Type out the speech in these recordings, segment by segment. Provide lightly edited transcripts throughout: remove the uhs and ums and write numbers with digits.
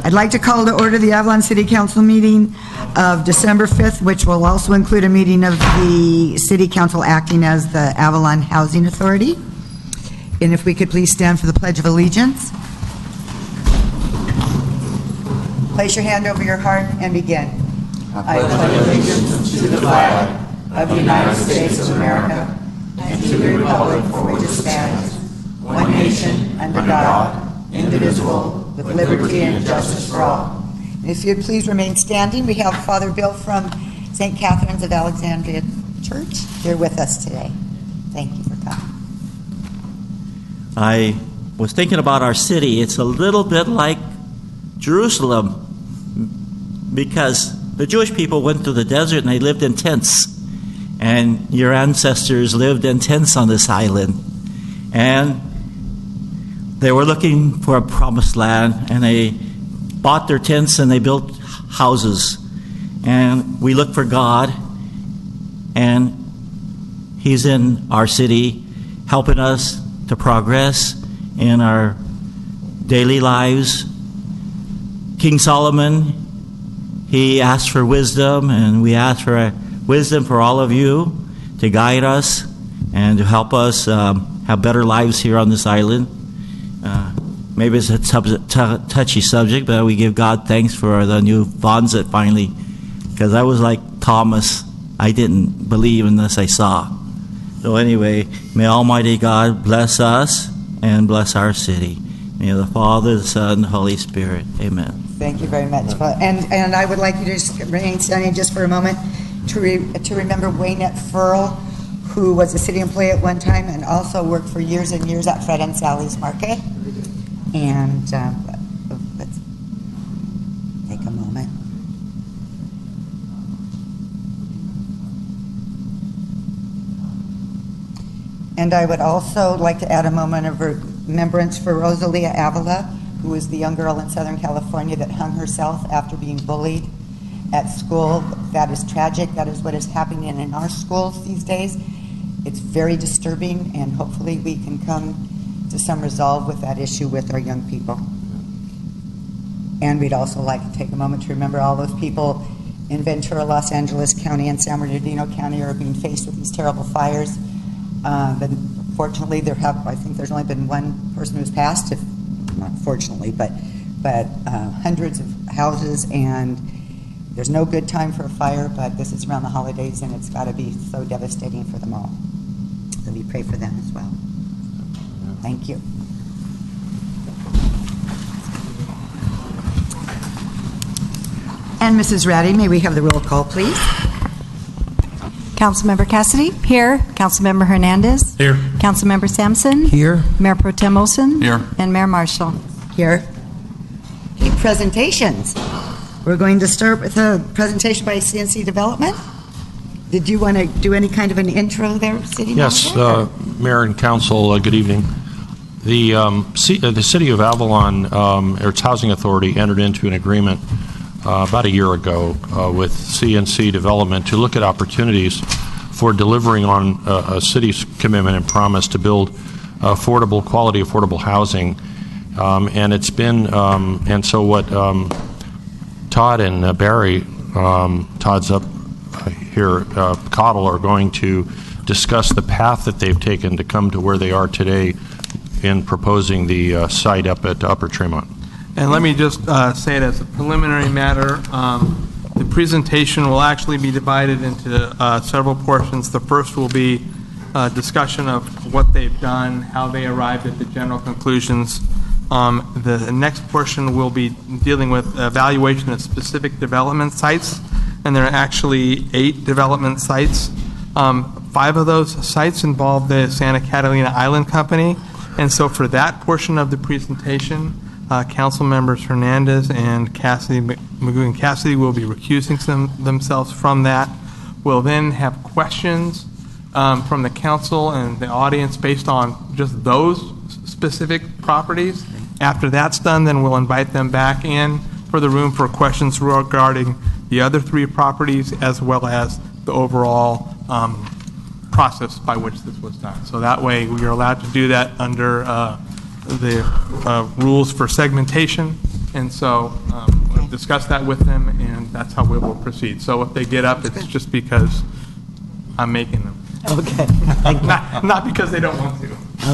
I'd like to call to order the Avalon City Council meeting of December 5th, which will also include a meeting of the City Council acting as the Avalon Housing Authority. And if we could please stand for the Pledge of Allegiance. Place your hand over your heart and begin. I pledge allegiance to the flag of the United States of America and to the republic for which it stands, one nation, under God, indivisible, with liberty and justice for all. And if you'd please remain standing, we have Father Bill from St. Catherine's of Alexandria Church here with us today. Thank you for coming. I was thinking about our city. It's a little bit like Jerusalem because the Jewish people went to the desert and they lived in tents. And your ancestors lived in tents on this island. And they were looking for a promised land, and they bought their tents and they built houses. And we look for God, and He's in our city helping us to progress in our daily lives. King Solomon, he asked for wisdom, and we ask for wisdom for all of you to guide us and to help us have better lives here on this island. Maybe it's a touchy subject, but we give God thanks for the new bonds that finally, because I was like Thomas, I didn't believe unless I saw. So anyway, may Almighty God bless us and bless our city. May the Father, the Son, and the Holy Spirit. Amen. Thank you very much. And I would like you to just remain standing just for a moment to remember Waynette Furl, who was a city employee at one time and also worked for years and years at Fred and Sally's Market. And let's take a moment. And I would also like to add a moment of remembrance for Rosalia Avila, who was the young girl in Southern California that hung herself after being bullied at school. That is tragic. That is what is happening in our schools these days. It's very disturbing, and hopefully we can come to some resolve with that issue with our young people. And we'd also like to take a moment to remember all those people in Ventura, Los Angeles County, and San Bernardino County are being faced with these terrible fires. But fortunately, I think there's only been one person who's passed, not fortunately, but hundreds of houses, and there's no good time for a fire, but this is around the holidays, and it's got to be so devastating for them all. So we pray for them as well. Thank you. And Mrs. Ratty, may we have the roll call, please? Councilmember Cassidy? Here. Councilmember Hernandez? Here. Councilmember Sampson? Here. Mayor Pro Tem Olson? Here. And Mayor Marshall? Here. Okay, presentations. We're going to start with a presentation by CNC Development. Did you want to do any kind of an intro there, City Yes, Manager? Mayor and Council, good evening. The City of Avalon, or its Housing Authority, entered into an agreement about a year ago with CNC Development to look at opportunities for delivering on a city's commitment and promise to build quality, affordable housing. And it's been, and so what Todd and Barry, Todd's up here, Cottle, are going to discuss the path that they've taken to come to where they are today in proposing the site up at Upper Tremont. And let me just say it as a preliminary matter. The presentation will actually be divided into several portions. The first will be a discussion of what they've done, how they arrived at the general conclusions. The next portion will be dealing with evaluation of specific development sites, and there are actually 8 development sites. 5 of those sites involve the Santa Catalina Island Company, and so for that portion of the presentation, Council members Hernandez and Magoo and Cassidy will be recusing themselves from that. We'll then have questions from the council and the audience based on just those specific properties. After that's done, then we'll invite them back in for the room for questions regarding the other 3 properties as well as the overall process by which this was done. So that way we are allowed to do that under the rules for segmentation. And so we'll discuss that with them, and that's how we will proceed. So if they get up, it's just because I'm making them. Okay, thank you. Not because they don't want to.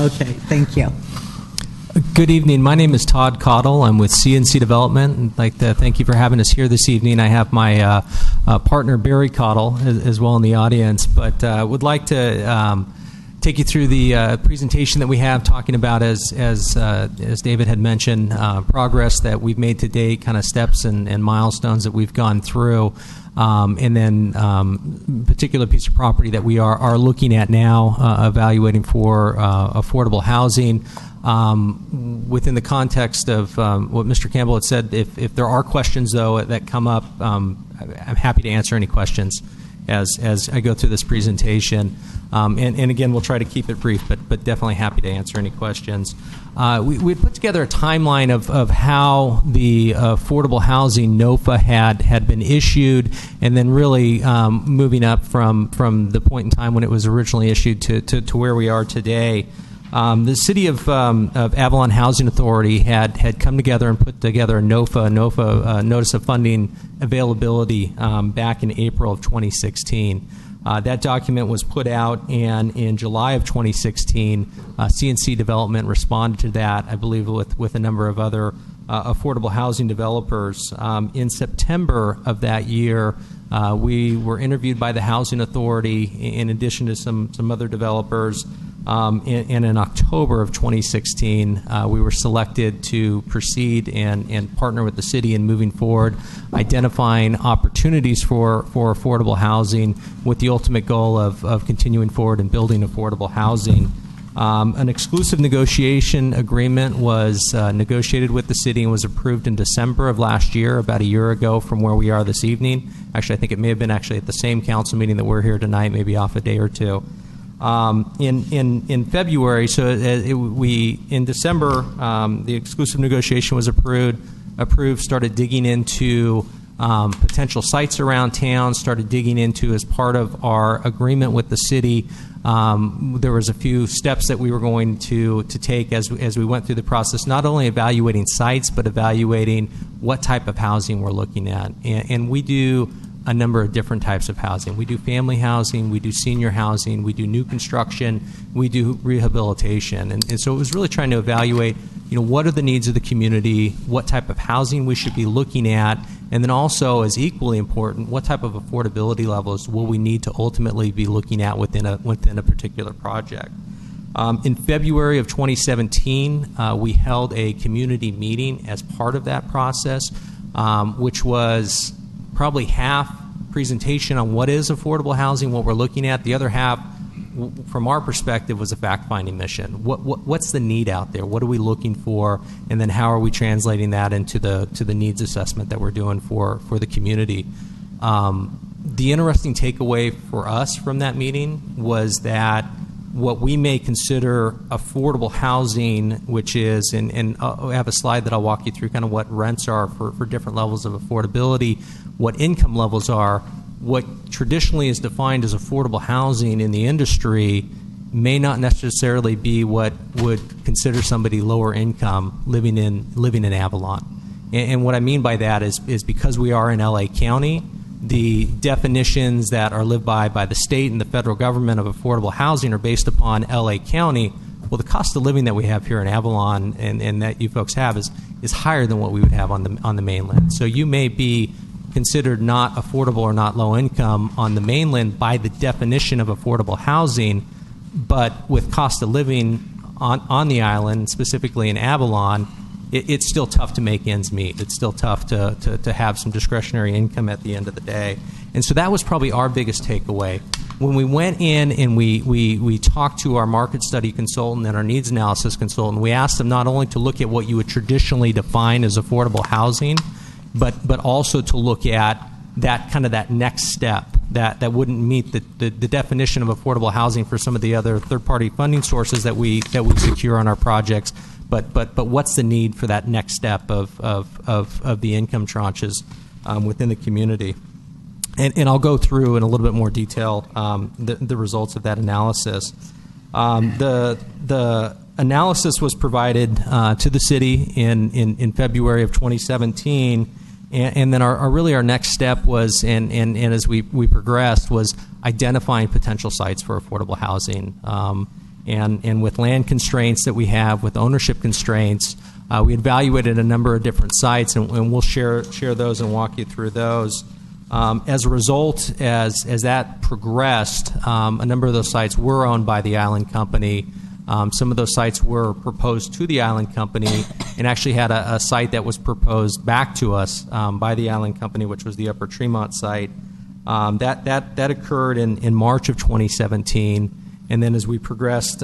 Okay, thank you. Good evening. My name is Todd Cottle. I'm with CNC Development. I'd like to thank you for having us here this evening. I have my partner, Barry Cottle, as well in the audience, but would like to take you through the presentation that we have, talking about, as David had mentioned, progress that we've made to date, kind of steps and milestones that we've gone through, and then particular piece of property that we are looking at now, evaluating for affordable housing. Within the context of what Mr. Campbell had said, if there are questions, though, that come up, I'm happy to answer any questions as I go through this presentation. And again, we'll try to keep it brief, but definitely happy to answer any questions. We put together a timeline of how the affordable housing NOFA had been issued, and then really moving up from the point in time when it was originally issued to where we are today. The City of Avalon Housing Authority had come together and put together a NOFA Notice of Funding Availability back in April of 2016. That document was put out, and in July of 2016, CNC Development responded to that, I believe, with a number of other affordable housing developers. In September of that year, we were interviewed by the Housing Authority in addition to some other developers. And in October of 2016, we were selected to proceed and partner with the city in moving forward, identifying opportunities for affordable housing with the ultimate goal of continuing forward and building affordable housing. An exclusive negotiation agreement was negotiated with the city and was approved in December of last year, about a year ago from where we are this evening. Actually, I think it may have been actually at the same council meeting that we're here tonight, maybe off a day or two. In February, so in December, the exclusive negotiation was approved, started digging into potential sites around town, started digging into, as part of our agreement with the city, there was a few steps that we were going to take as we went through the process, not only evaluating sites, but evaluating what type of housing we're looking at. And we do a number of different types of housing. We do family housing, we do senior housing, we do new construction, we do rehabilitation. And so it was really trying to evaluate, what are the needs of the community, what type of housing we should be looking at, and then also, as equally important, what type of affordability levels will we need to ultimately be looking at within a particular project. In February of 2017, we held a community meeting as part of that process, which was probably half presentation on what is affordable housing, what we're looking at. The other half, from our perspective, was a fact-finding mission. What's the need out there? What are we looking for? And then how are we translating that into the needs assessment that we're doing for the community? The interesting takeaway for us from that meeting was that what we may consider affordable housing, which is, and I have a slide that I'll walk you through kind of what rents are for different levels of affordability, what income levels are, what traditionally is defined as affordable housing in the industry may not necessarily be what would consider somebody lower income living in Avalon. And what I mean by that is because we are in LA County, the definitions that are lived by the state and the federal government of affordable housing are based upon LA County. Well, the cost of living that we have here in Avalon and that you folks have is higher than what we would have on the mainland. So you may be considered not affordable or not low income on the mainland by the definition of affordable housing, but with cost of living on the island, specifically in Avalon, it's still tough to make ends meet. It's still tough to have some discretionary income at the end of the day. And so that was probably our biggest takeaway. When we went in and we talked to our market study consultant and our needs analysis consultant, we asked them not only to look at what you would traditionally define as affordable housing, but also to look at that next step that wouldn't meet the definition of affordable housing for some of the other third-party funding sources that we secure on our projects. But what's the need for that next step of the income tranches within the community? And I'll go through in a little bit more detail the results of that analysis. The analysis was provided to the city in February of 2017, and then our next step was, and as we progressed, was identifying potential sites for affordable housing. And with land constraints that we have, with ownership constraints, we evaluated a number of different sites, and we'll share those and walk you through those. As a result, as that progressed, a number of those sites were owned by the Island Company. Some of those sites were proposed to the Island Company, and actually had a site that was proposed back to us by the Island Company, which was the Upper Tremont site. That occurred in March of 2017. And then as we progressed,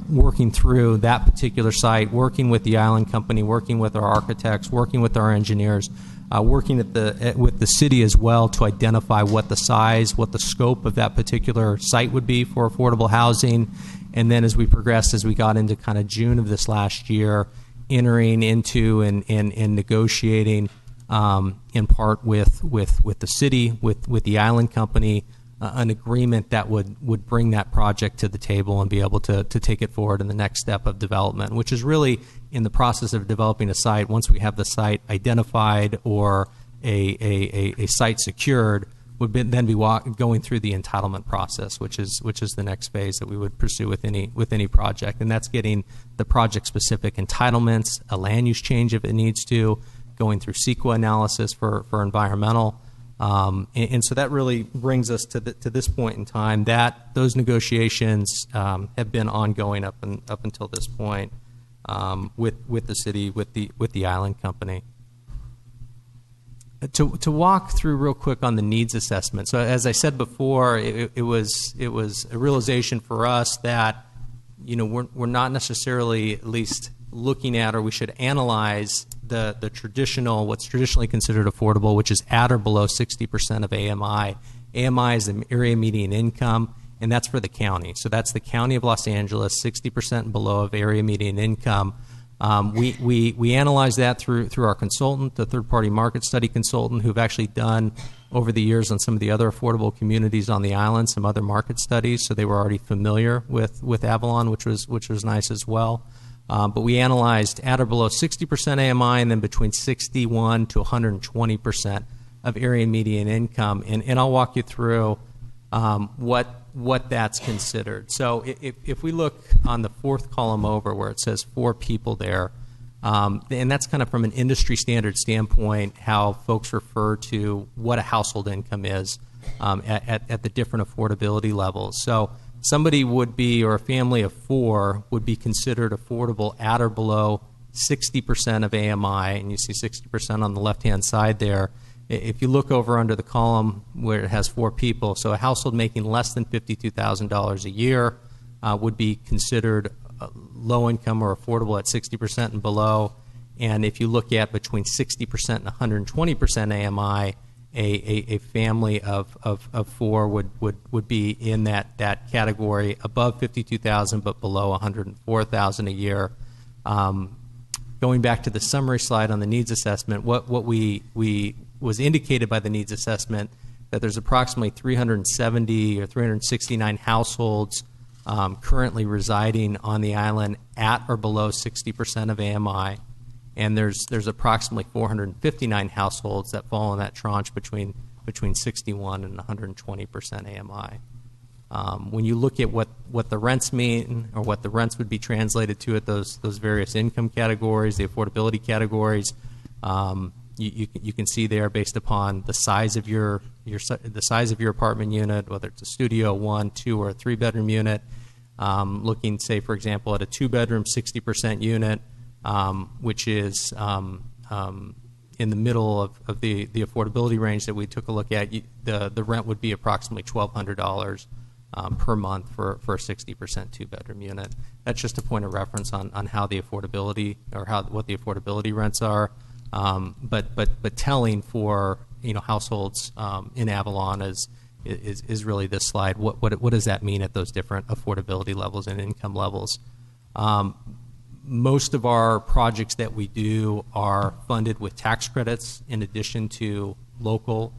working through that particular site, working with the Island Company, working with our architects, working with our engineers, working with the city as well to identify what the size, what the scope of that particular site would be for affordable housing. And then as we progressed, as we got into kind of June of this last year, entering into and negotiating in part with the city, with the Island Company, an agreement that would bring that project to the table and be able to take it forward in the next step of development, which is really in the process of developing a site. Once we have the site identified or a site secured, would then be going through the entitlement process, which is the next phase that we would pursue with any project, and that's getting the project-specific entitlements, a land use change if it needs to, going through CEQA analysis for environmental. And so that really brings us to this point in time. That those negotiations have been ongoing up until this point with the city, with the Island Company. To walk through real quick on the needs assessment. So as I said before, it was a realization for us that we're not necessarily at least looking at, or we should analyze the traditional, what's traditionally considered affordable, which is at or below 60% of AMI. AMI is the area median income, and that's for the county. So that's the County of Los Angeles, 60% and below of area median income. We analyze that through our consultant, the third-party market study consultant, who've actually done over the years on some of the other affordable communities on the island, some other market studies, so they were already familiar with Avalon, which was nice as well. But we analyzed at or below 60% AMI, and then between 61 to 120% of area median income. And I'll walk you through what that's considered. So if we look on the fourth column over where it says 4 people there, and that's kind of from an industry standard standpoint, how folks refer to what a household income is at the different affordability levels. So somebody would be, or a family of 4 would be considered affordable at or below 60% of AMI, and you see 60% on the left-hand side there. If you look over under the column where it has 4 people, so a household making less than $52,000 a year would be considered low income or affordable at 60% and below. And if you look at between 60% and 120% AMI, a family of 4 would be in that category, above $52,000 but below $104,000 a year. Going back to the summary slide on the needs assessment, what we was indicated by the needs assessment that there's approximately 370 or 369 households currently residing on the island at or below 60% of AMI, and there's approximately 459 households that fall in that tranche between 61 and 120% AMI. When you look at what the rents mean, or what the rents would be translated to at those various income categories, the affordability categories, you can see there, based upon the size of your apartment unit, whether it's a studio, 1, 2, or a 3-bedroom unit. Looking, say, for example, at a 2-bedroom 60% unit, which is in the middle of the affordability range that we took a look at, the rent would be approximately $1,200 per month for a 60% 2-bedroom unit. That's just a point of reference on how the affordability, or what the affordability rents are. But telling for households in Avalon is really this slide. What does that mean at those different affordability levels and income levels? Most of our projects that we do are funded with tax credits in addition to local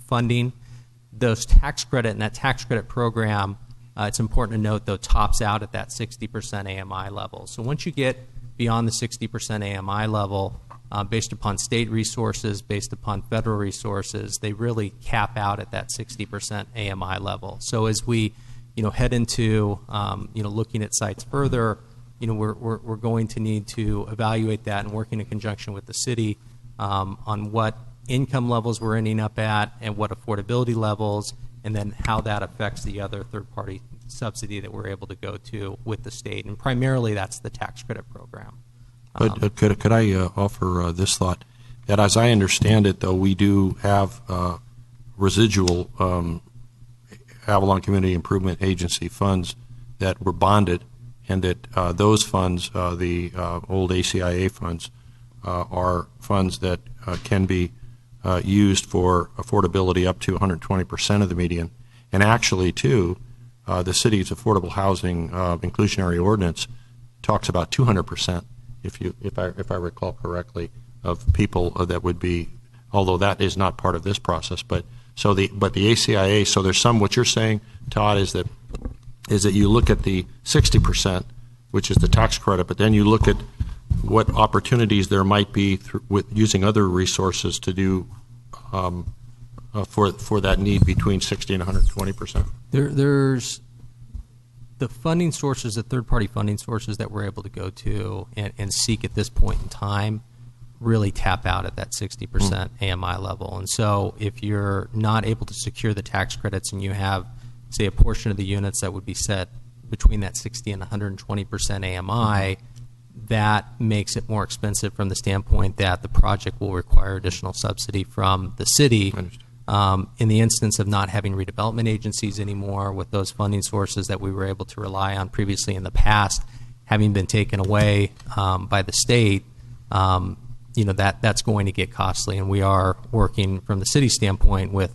funding. Those tax credit and that tax credit program It's important to note, though, tops out at that 60% AMI level. So once you get beyond the 60% AMI level, based upon state resources, based upon federal resources, they really cap out at that 60% AMI level. So as we, head into, looking at sites further, we're going to need to evaluate that and working in conjunction with the city on what income levels we're ending up at and what affordability levels, and then how that affects the other third-party subsidy that we're able to go to with the state. And primarily that's the tax credit program. But could I offer this thought, that as I understand it, though, we do have residual Avalon Community Improvement Agency funds that were bonded, and that those funds, the old ACIA funds, are funds that can be used for affordability up to 120% of the median. And actually, too, the city's affordable housing inclusionary ordinance talks about 200%. If I recall correctly, of people that would be, although that is not part of this process, but the ACIA. So there's some. What you're saying, Todd, is that you look at the 60%, which is the tax credit, but then you look at what opportunities there might be with using other resources to do for that need between 60 and 120%. There's the funding sources, the third-party funding sources that we're able to go to and seek at this point in time really tap out at that 60% AMI level. And so if you're not able to secure the tax credits and you have, say, a portion of the units that would be set between that 60 and 120% AMI, that makes it more expensive from the standpoint that the project will require additional subsidy from the city. In the instance of not having redevelopment agencies anymore, with those funding sources that we were able to rely on previously in the past having been taken away by the state, that's going to get costly, and we are working from the city standpoint with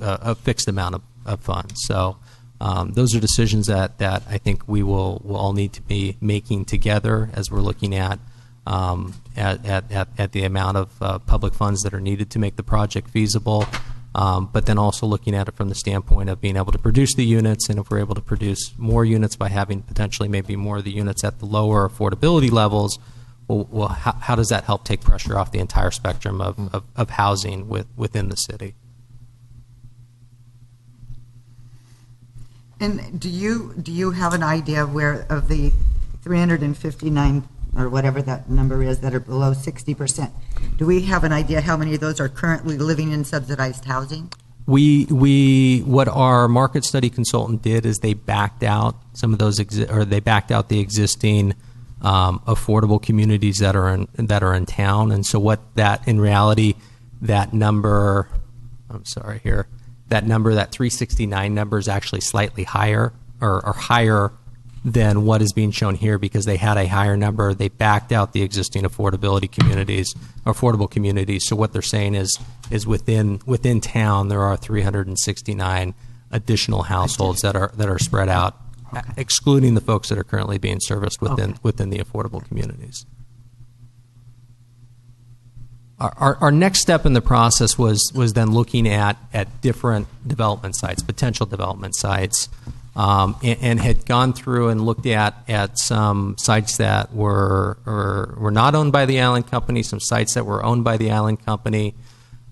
a fixed amount of funds. So those are decisions that I think we will all need to be making together as we're looking at the amount of public funds that are needed to make the project feasible. But then also looking at it from the standpoint of being able to produce the units, and if we're able to produce more units by having potentially maybe more of the units at the lower affordability levels, well, how does that help take pressure off the entire spectrum of housing within the city? And do you have an idea where of the 359 or whatever that number is that are below 60%? Do we have an idea how many of those are currently living in subsidized housing? What our market study consultant did is they backed out some of those, they backed out the existing affordable communities that are in town, and so what that in reality, that number, that 369 number is actually slightly higher or higher than what is being shown here, because they had a higher number. They backed out the existing affordable communities. So what they're saying is within town there are 369 additional households that are spread out, excluding the folks that are currently being serviced within the affordable communities. Our next step in the process was then looking at different development sites, potential development sites, and had gone through and looked at some sites that were not owned by the Island Company, some sites that were owned by the Island Company,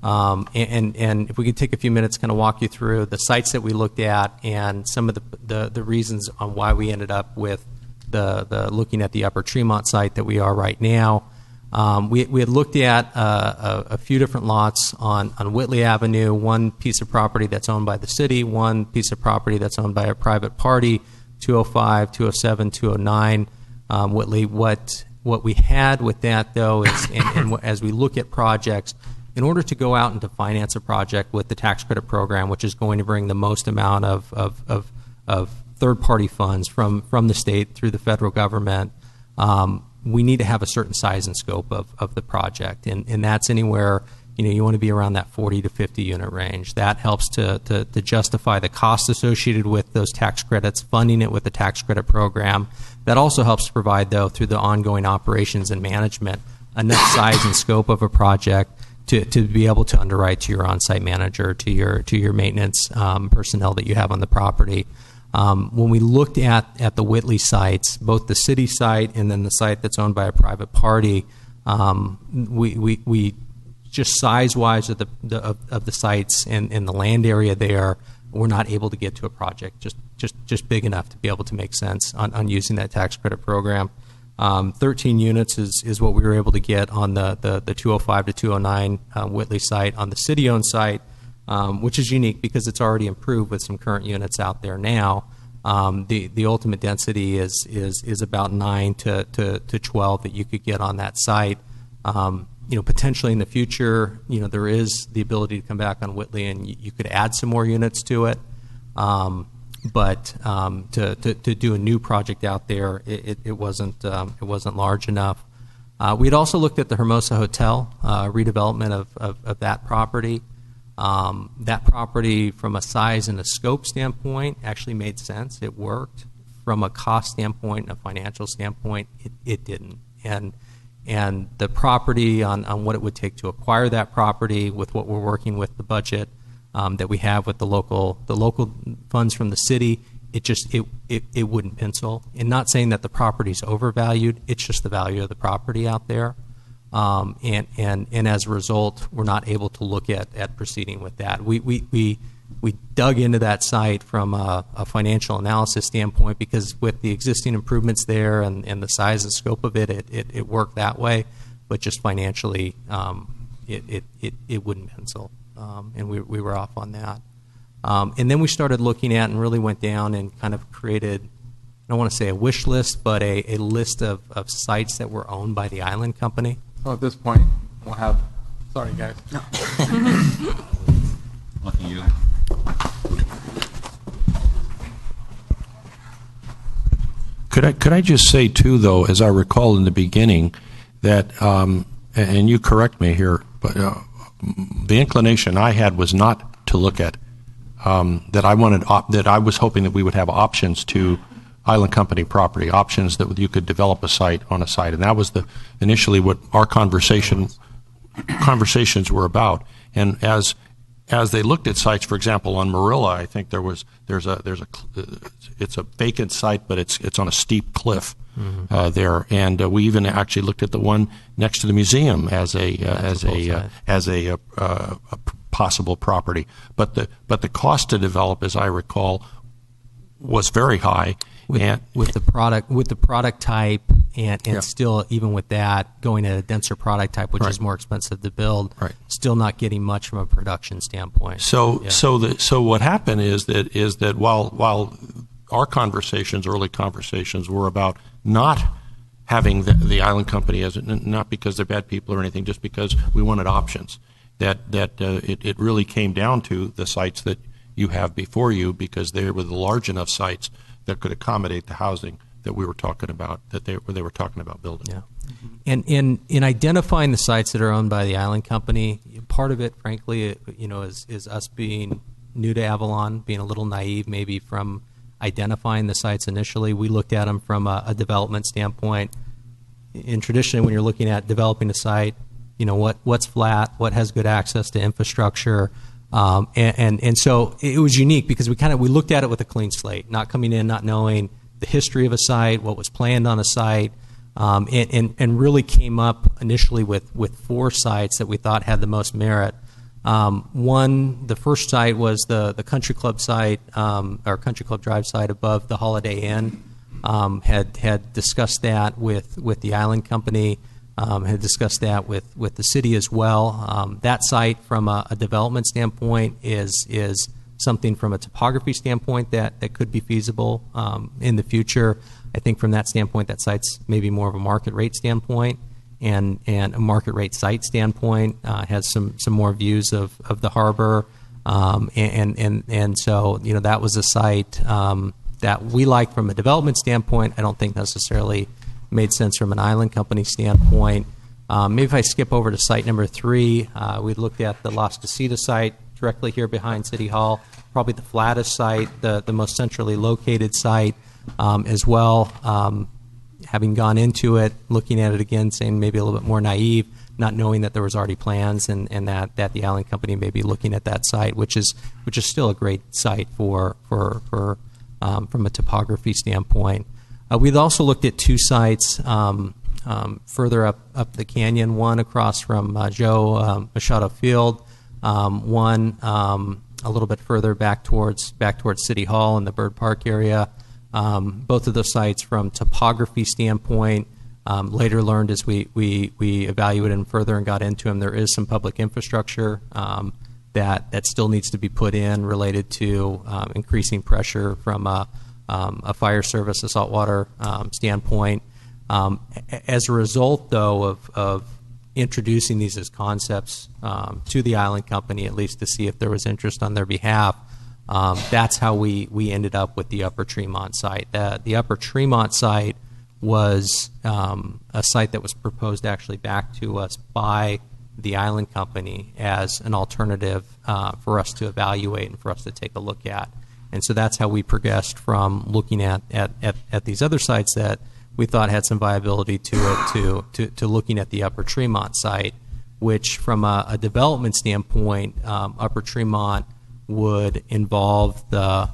and if we could take a few minutes, kind of walk you through the sites that we looked at and some of the reasons on why we ended up with the looking at the Upper Tremont site that we are right now. We had looked at a few different lots on Whitley Avenue, one piece of property that's owned by the city, one piece of property that's owned by a private party, 205, 207, 209. Whitley, what we had with that, though, is and as we look at projects, in order to go out and to finance a project with the tax credit program, which is going to bring the most amount of third-party funds from the state through the federal government, we need to have a certain size and scope of the project, and that's anywhere, you want to be around that 40 to 50 unit range. That helps to justify the cost associated with those tax credits, funding it with the tax credit program. That also helps to provide, though, through the ongoing operations and management, enough size and scope of a project to be able to underwrite to your on-site manager, to your maintenance personnel that you have on the property. When we looked at the Whitley sites, both the city site and then the site that's owned by a private party, we just size-wise of the sites and the land area there, we're not able to get to a project just big enough to be able to make sense on using that tax credit program. 13 units is what we were able to get on the 205 to 209 Whitley site. On the city-owned site, which is unique because it's already improved with some current units out there now, the ultimate density is about 9 to 12 that you could get on that site. Potentially in the future, there is the ability to come back on Whitley and you could add some more units to it. But to do a new project out there, it wasn't large enough. We had also looked at the Hermosa Hotel redevelopment of that property. That property, from a size and a scope standpoint, actually made sense. It worked. From a cost standpoint and a financial standpoint, it didn't. And the property on what it would take to acquire that property with what we're working with the budget that we have with the local funds from the city, it wouldn't pencil. And not saying that the property's overvalued, it's just the value of the property out there. And as a result, we're not able to look at proceeding with that. We dug into that site from a financial analysis standpoint because with the existing improvements there and the size and scope of it worked that way, but just financially, it wouldn't pencil, and we were off on that. And then we started looking at and really went down and kind of created, I don't want to say a wish list, but a list of sites that were owned by the Island Company. So at this point, we'll have, sorry guys. No. Lucky you. Could I just say, too, though, as I recall in the beginning, that, and you correct me here, but the inclination I had was not to look at, that I was hoping that we would have options to Island Company property, options that you could develop a site on a site. And that was initially what our conversations were about. And as they looked at sites, for example, on Marilla, I think it's a vacant site, but it's on a steep cliff there, and we even actually looked at the one next to the museum as a possible property. But the cost to develop, as I recall, was very high. With the product type, and still, even with that, going to a denser product type, which is more expensive to build, still not getting much from a production standpoint. So what happened is that while our early conversations were about not having the Island Company as not because they're bad people or anything, just because we wanted options. It really came down to the sites that you have before you, because they were the large enough sites that could accommodate the housing that we were talking about, that they were talking about building. Yeah. And in identifying the sites that are owned by the Island Company, part of it, frankly, is us being new to Avalon, being a little naive maybe from identifying the sites initially. We looked at them from a development standpoint. And traditionally, when you're looking at developing a site, what's flat, what has good access to infrastructure. And so it was unique because we looked at it with a clean slate, not coming in, not knowing the history of a site, what was planned on a site, and really came up initially with 4 sites that we thought had the most merit. The first site was the Country Club site, or Country Club Drive site above the Holiday Inn. Had discussed that with the Island Company. Had discussed that with the city as well. That site, from a development standpoint, is something from a topography standpoint that could be feasible in the future. I think from that standpoint, that site's maybe more of a market rate standpoint, and a market rate site standpoint has some more views of the harbor, and so that was a site that we liked from a development standpoint. I don't think necessarily made sense from an Island Company standpoint. Maybe if I skip over to site number 3, we looked at the Las Casitas site directly here behind City Hall, probably the flattest site, the most centrally located site as well. Having gone into it, looking at it again, saying maybe a little bit more naive, not knowing that there was already plans and that the Island Company may be looking at that site, which is still a great site for from a topography standpoint. We've also looked at two sites further up the canyon, one across from Joe Machado Field, one a little bit further back towards City Hall in the Bird Park area. Both of those sites, from topography standpoint, later learned as we evaluated them further and got into them, there is some public infrastructure that still needs to be put in related to increasing pressure from a fire service, a saltwater standpoint. As a result, though, of introducing these as concepts to the Island Company, at least to see if there was interest on their behalf, that's how we ended up with the Upper Tremont site. The Upper Tremont site was a site that was proposed actually back to us by the Island Company as an alternative for us to evaluate and for us to take a look at. And so that's how we progressed from looking at these other sites that we thought had some viability to it to looking at the Upper Tremont site, which from a development standpoint, Upper Tremont would involve the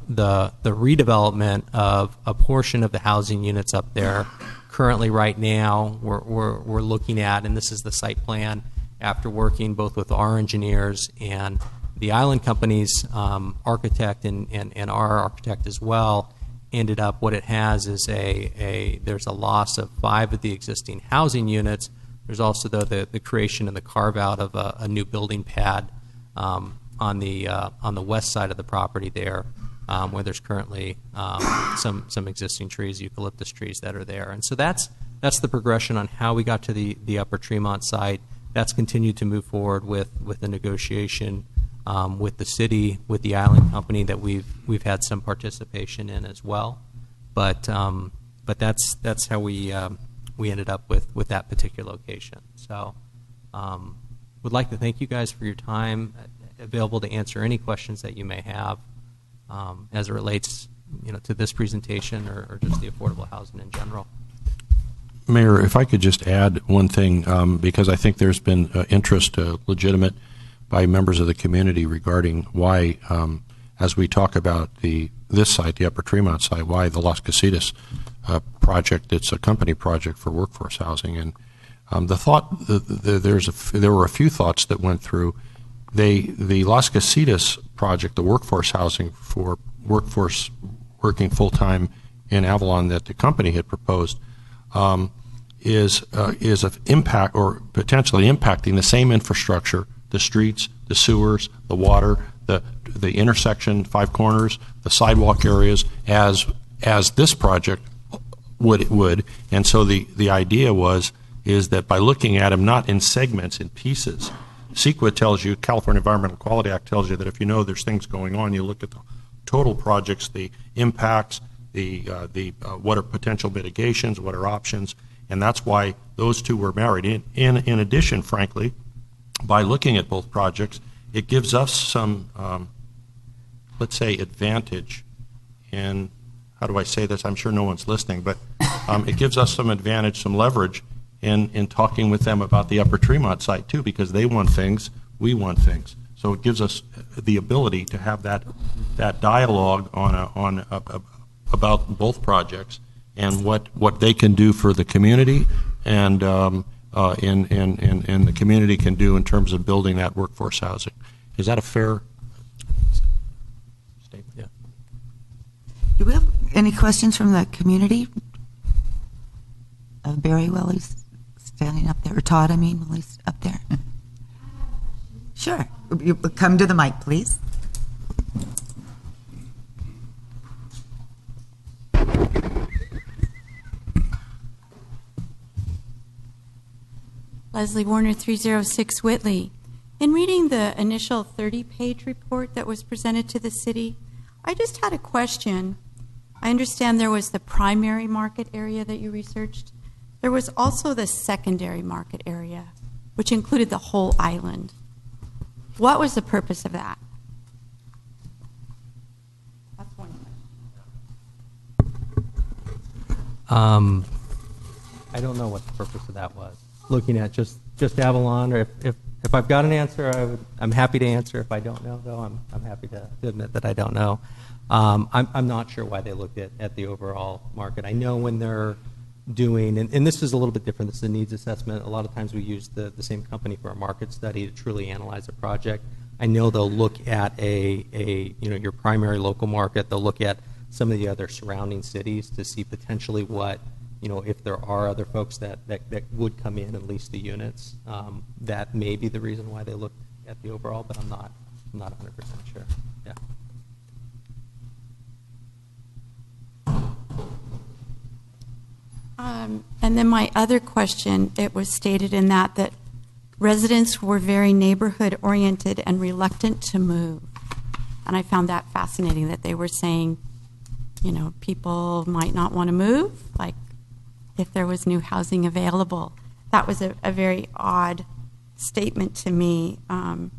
redevelopment of a portion of the housing units up there. Currently, right now, we're looking at, and this is the site plan after working both with our engineers and the Island Company's architect and our architect as well, ended up, what it has is there's a loss of 5 of the existing housing units. There's also, though, the creation and the carve-out of a new building pad on the west side of the property there, where there's currently some existing trees, eucalyptus trees that are there. And so that's the progression on how we got to the Upper Tremont site. That's continued to move forward with the negotiation with the city, with the Island Company that we've had some participation in as well. But that's how we ended up with that particular location. So would like to thank you guys for your time, available to answer any questions that you may have as it relates, to this presentation or just the affordable housing in general. Mayor, if I could just add one thing, because I think there's been interest, legitimate, by members of the community regarding why, as we talk about this site, the Upper Tremont site, why the Las Casitas project, it's a company project for workforce housing. And the thought, there were a few thoughts that went through. The Las Casitas project, the workforce housing for workforce working full-time in Avalon that the company had proposed, is of impact or potentially impacting the same infrastructure, the streets, the sewers, the water, the intersection, 5 corners, the sidewalk areas, as this project would. And so the idea is that by looking at them not in segments, in pieces, CEQA tells you, California Environmental Quality Act tells you that if you know there's things going on, you look at the total projects, the impacts, what are potential mitigations, what are options, and that's why those two were married. In addition, frankly, by looking at both projects, it gives us some, let's say, advantage in, how do I say this? I'm sure no one's listening, but it gives us some advantage, some leverage in talking with them about the Upper Tremont site too, because they want things, we want things. So it gives us the ability to have that dialogue about both projects and what they can do for the community and the community can do in terms of building that workforce housing. Is that a fair statement? Yeah. Do we have any questions from the community? Barry, while he's standing up there, or Todd, I mean, while he's up there. Sure. You come to the mic, please. Leslie Warner, 306 Whitley. In reading the initial 30-page report that was presented to the city, I just had a question. I understand there was the primary market area that you researched. There was also the secondary market area, which included the whole island. What was the purpose of that? That's one I don't know what the purpose of that was. Looking at just Avalon, or if If I've got an answer, I'm happy to answer. If I don't know, though, I'm happy to admit that I don't know. I'm not sure why they looked at the overall market. I know when they're doing, and this is a little bit different, this is a needs assessment. A lot of times we use the same company for a market study to truly analyze a project. I know they'll look at your primary local market. They'll look at some of the other surrounding cities to see potentially what, if there are other folks that would come in and lease the units. That may be the reason why they looked at the overall, but I'm not 100% sure. Yeah. And then my other question, it was stated in that residents were very neighborhood oriented and reluctant to move. And I found that fascinating that they were saying, people might not want to move, like if there was new housing available. That was a very odd statement to me. And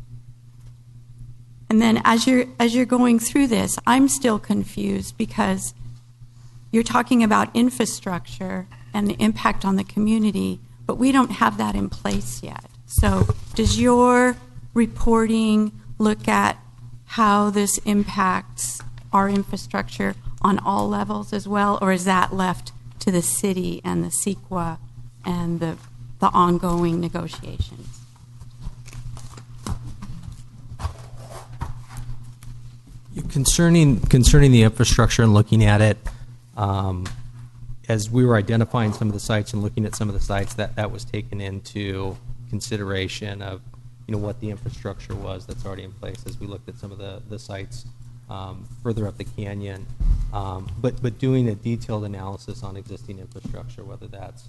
then as you're going through this, I'm still confused because you're talking about infrastructure and the impact on the community, but we don't have that in place yet. So does your reporting look at how this impacts our infrastructure on all levels as well, or is that left to the city and the CEQA and the ongoing negotiations? Concerning the infrastructure and looking at it, as we were identifying some of the sites and looking at some of the sites, that was taken into consideration of what the infrastructure was that's already in place as we looked at some of the sites further up the canyon. But doing a detailed analysis on existing infrastructure, whether that's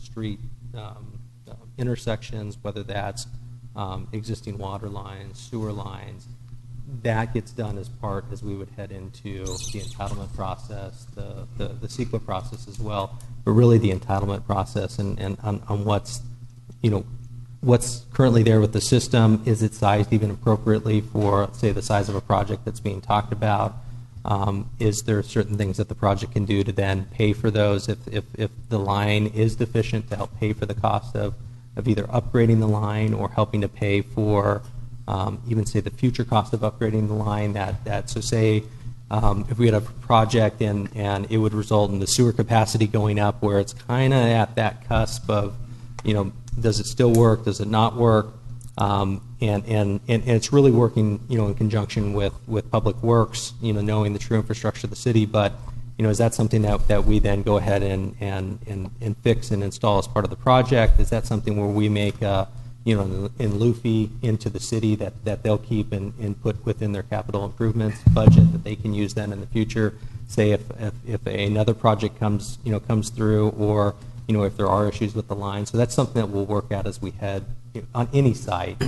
street intersections, whether that's existing water lines, sewer lines, that gets done as we would head into the entitlement process, the CEQA process as well, but really the entitlement process and on what's currently there with the system. Is it sized even appropriately for, say, the size of a project that's being talked about? Is there certain things that the project can do to then pay for those if the line is deficient, to help pay for the cost of either upgrading the line or helping to pay for even, say, the future cost of upgrading the line? So say if we had a project and it would result in the sewer capacity going up where it's kind of at that cusp of, does it still work? Does it not work? And it's really working, in conjunction with Public Works, knowing the true infrastructure of the city. But, is that something that we then go ahead and fix and install as part of the project? Is that something where we make, in lieu fee into the city that they'll keep and put within their capital improvements budget that they can use then in the future? Say if another project comes through, or if there are issues with the line. So that's something that we'll work at as we head on any site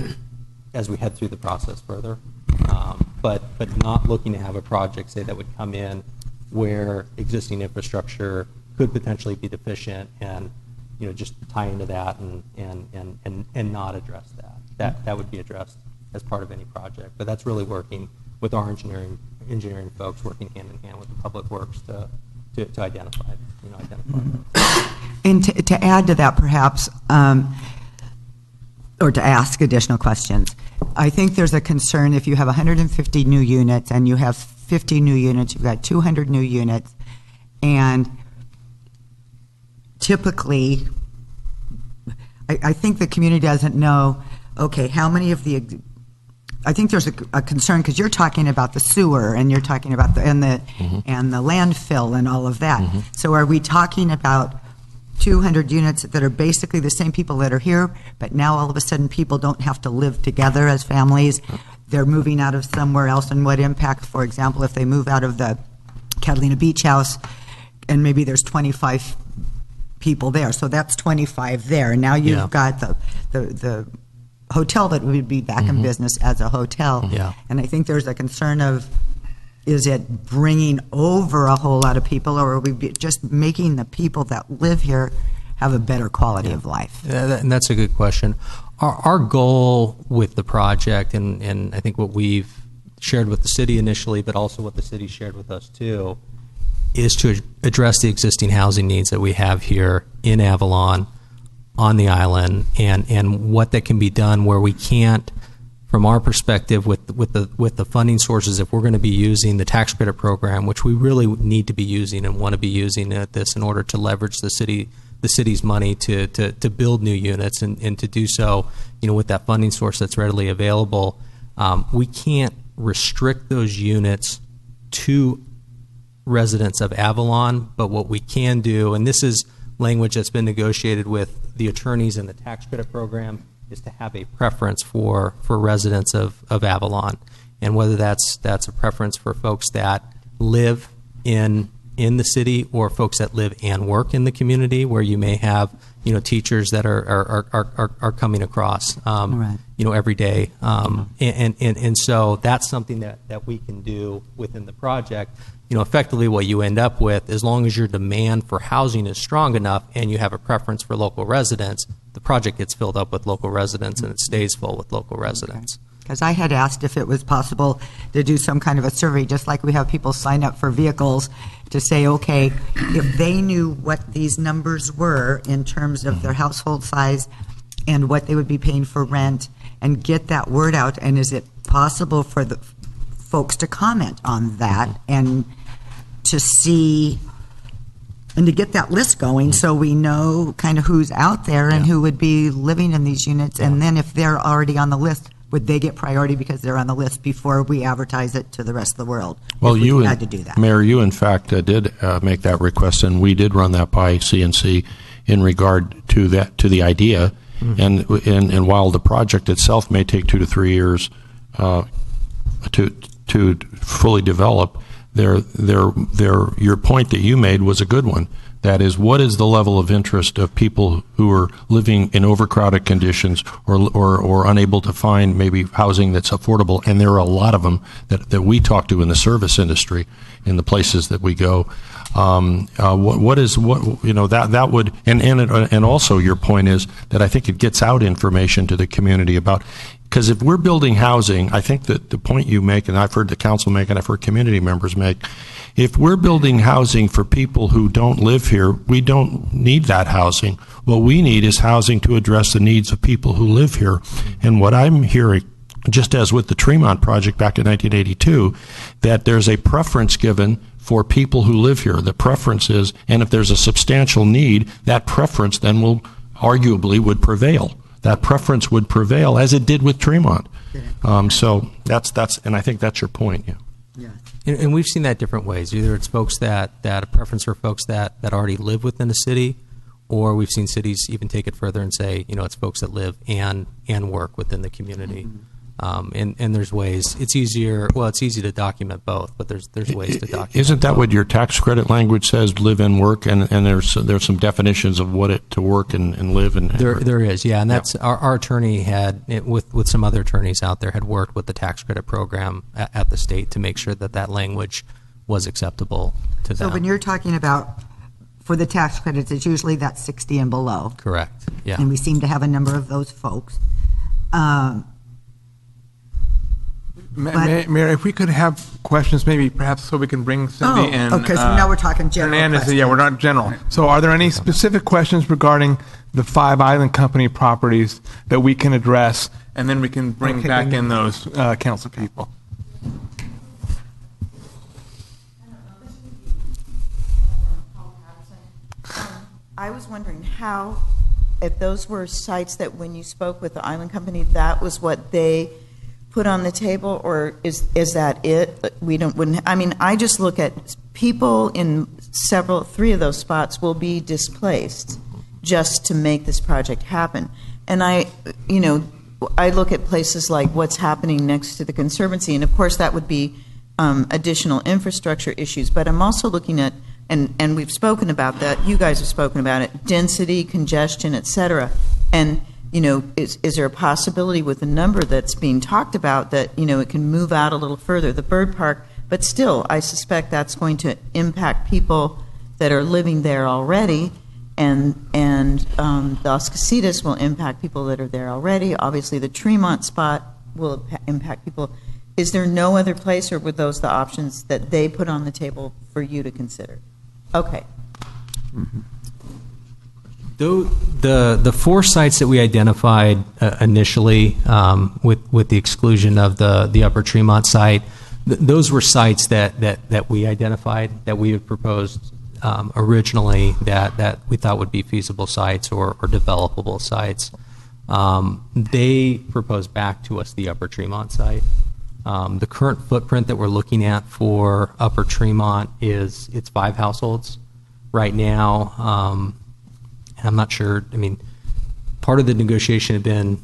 as we head through the process further. But not looking to have a project, say, that would come in where existing infrastructure could potentially be deficient and just tie into that and not address that. That would be addressed as part of any project. But that's really working with our engineering folks, working hand in hand with the Public Works to identify. And to add to that, perhaps, or to ask additional questions, I think there's a concern if you have 150 new units and you have 50 new units, you've got 200 new units, and typically, I think the community doesn't know, okay, how many of the, I think there's a concern because you're talking about the sewer and you're talking about the landfill and all of that. Mm-hmm. So are we talking about 200 units that are basically the same people that are here, but now all of a sudden people don't have to live together as families? They're moving out of somewhere else, and what impact, for example, if they move out of the Catalina Beach House and maybe there's 25 people there, so that's 25 there. And now you've got the hotel that would be back in business as a hotel. Yeah. And I think there's a concern of, is it bringing over a whole lot of people, or are we just making the people that live here have a better quality of life? And that's a good question. Our goal with the project, and I think what we've shared with the city initially, but also what the city shared with us too, is to address the existing housing needs that we have here in Avalon on the island, and what that can be done where we can't, from our perspective, with the funding sources, if we're going to be using the tax credit program, which we really need to be using and want to be using at this in order to leverage the city's money to build new units and to do so, with that funding source that's readily available, we can't restrict those units to residents of Avalon. But what we can do, and this is language that's been negotiated with the attorneys in the tax credit program, is to have a preference for residents of Avalon, and whether that's a preference for folks that live in the city or folks that live and work in the community, where you may have teachers that are coming across Right. Every day, and so that's something that we can do within the project. Effectively what you end up with, as long as your demand for housing is strong enough and you have a preference for local residents, the project gets filled up with local residents and it stays full with local residents. Because I had asked if it was possible to do some kind of a survey, just like we have people sign up for vehicles, to say, okay, if they knew what these numbers were in terms of their household size and what they would be paying for rent, and get that word out, and is it possible for the folks to comment on that and to see and to get that list going so we know kind of who's out there and who would be living in these units, and then if they're already on the list, would they get priority because they're on the list before we advertise it to the rest of the world? Well, if we you had to do that. Mayor, you in fact did make that request, and we did run that by CNC in regard to the idea. Mm-hmm. And while the project itself may take 2 to 3 years to fully develop, your point that you made was a good one. That is, what is the level of interest of people who are living in overcrowded conditions or unable to find maybe housing that's affordable? And there are a lot of them that we talk to in the service industry, in the places that we go. That would, and also your point is that I think it gets out information to the community about, because if we're building housing, I think that the point you make, and I've heard the council make, and I've heard community members make, if we're building housing for people who don't live here, we don't need that housing. What we need is housing to address the needs of people who live here. And what I'm hearing, just as with the Tremont project back in 1982, that there's a preference given for people who live here. The preference is, and if there's a substantial need, that preference then will arguably would prevail. That preference would prevail, as it did with Tremont. So that's, and I think that's your point. Yeah. Yeah. And we've seen that different ways. Either it's folks that a preference for folks that already live within a city, or we've seen cities even take it further and say, it's folks that live and work within the community. Mm-hmm. And there's ways. It's easier. Well, it's easy to document both, but there's ways to document. Isn't that both. what your tax credit language says? Live and work, and there's some definitions of what it to work and live and. There is, yeah, and that's our attorney had with some other attorneys out there had worked with the tax credit program at the state to make sure that language was acceptable to them. So when you're talking about for the tax credits, it's usually that 60 and below. Correct. Yeah. And we seem to have a number of those folks. Mayor, if we could have questions, maybe perhaps so we can bring Cindy and okay, so now we're talking general Hernandez. questions. Yeah, we're not general. So are there any specific questions regarding the 5 Island Company properties that we can address, and then we can bring back in those council people? I was wondering how, if those were sites that when you spoke with the Island Company, that was what they put on the table, or is that it? I just look at people in 3 of those spots will be displaced just to make this project happen. And I look at places like what's happening next to the Conservancy, and of course that would be additional infrastructure issues, but I'm also looking at, and we've spoken about that, you guys have spoken about it, density, congestion, et cetera. And is there a possibility with the number that's being talked about that, it can move out a little further, the bird park, but still, I suspect that's going to impact people that are living there already, and the Las Casitas will impact people that are there already. Obviously, the Tremont spot will impact people. Is there no other place, or were those the options that they put on the table for you to consider? Okay. Mm-hmm. The 4 sites that we identified initially, with the exclusion of the Upper Tremont site, those were sites that we identified, that we had proposed originally, that we thought would be feasible sites or developable sites. They proposed back to us the Upper Tremont site. The current footprint that we're looking at for Upper Tremont it's 5 households right now. And I'm not sure, part of the negotiation had been,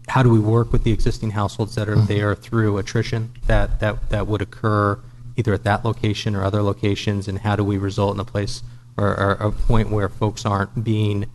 how do we work with the existing households that are there through attrition that would occur either at that location or other locations, and how do we result in a place or a point where folks aren't being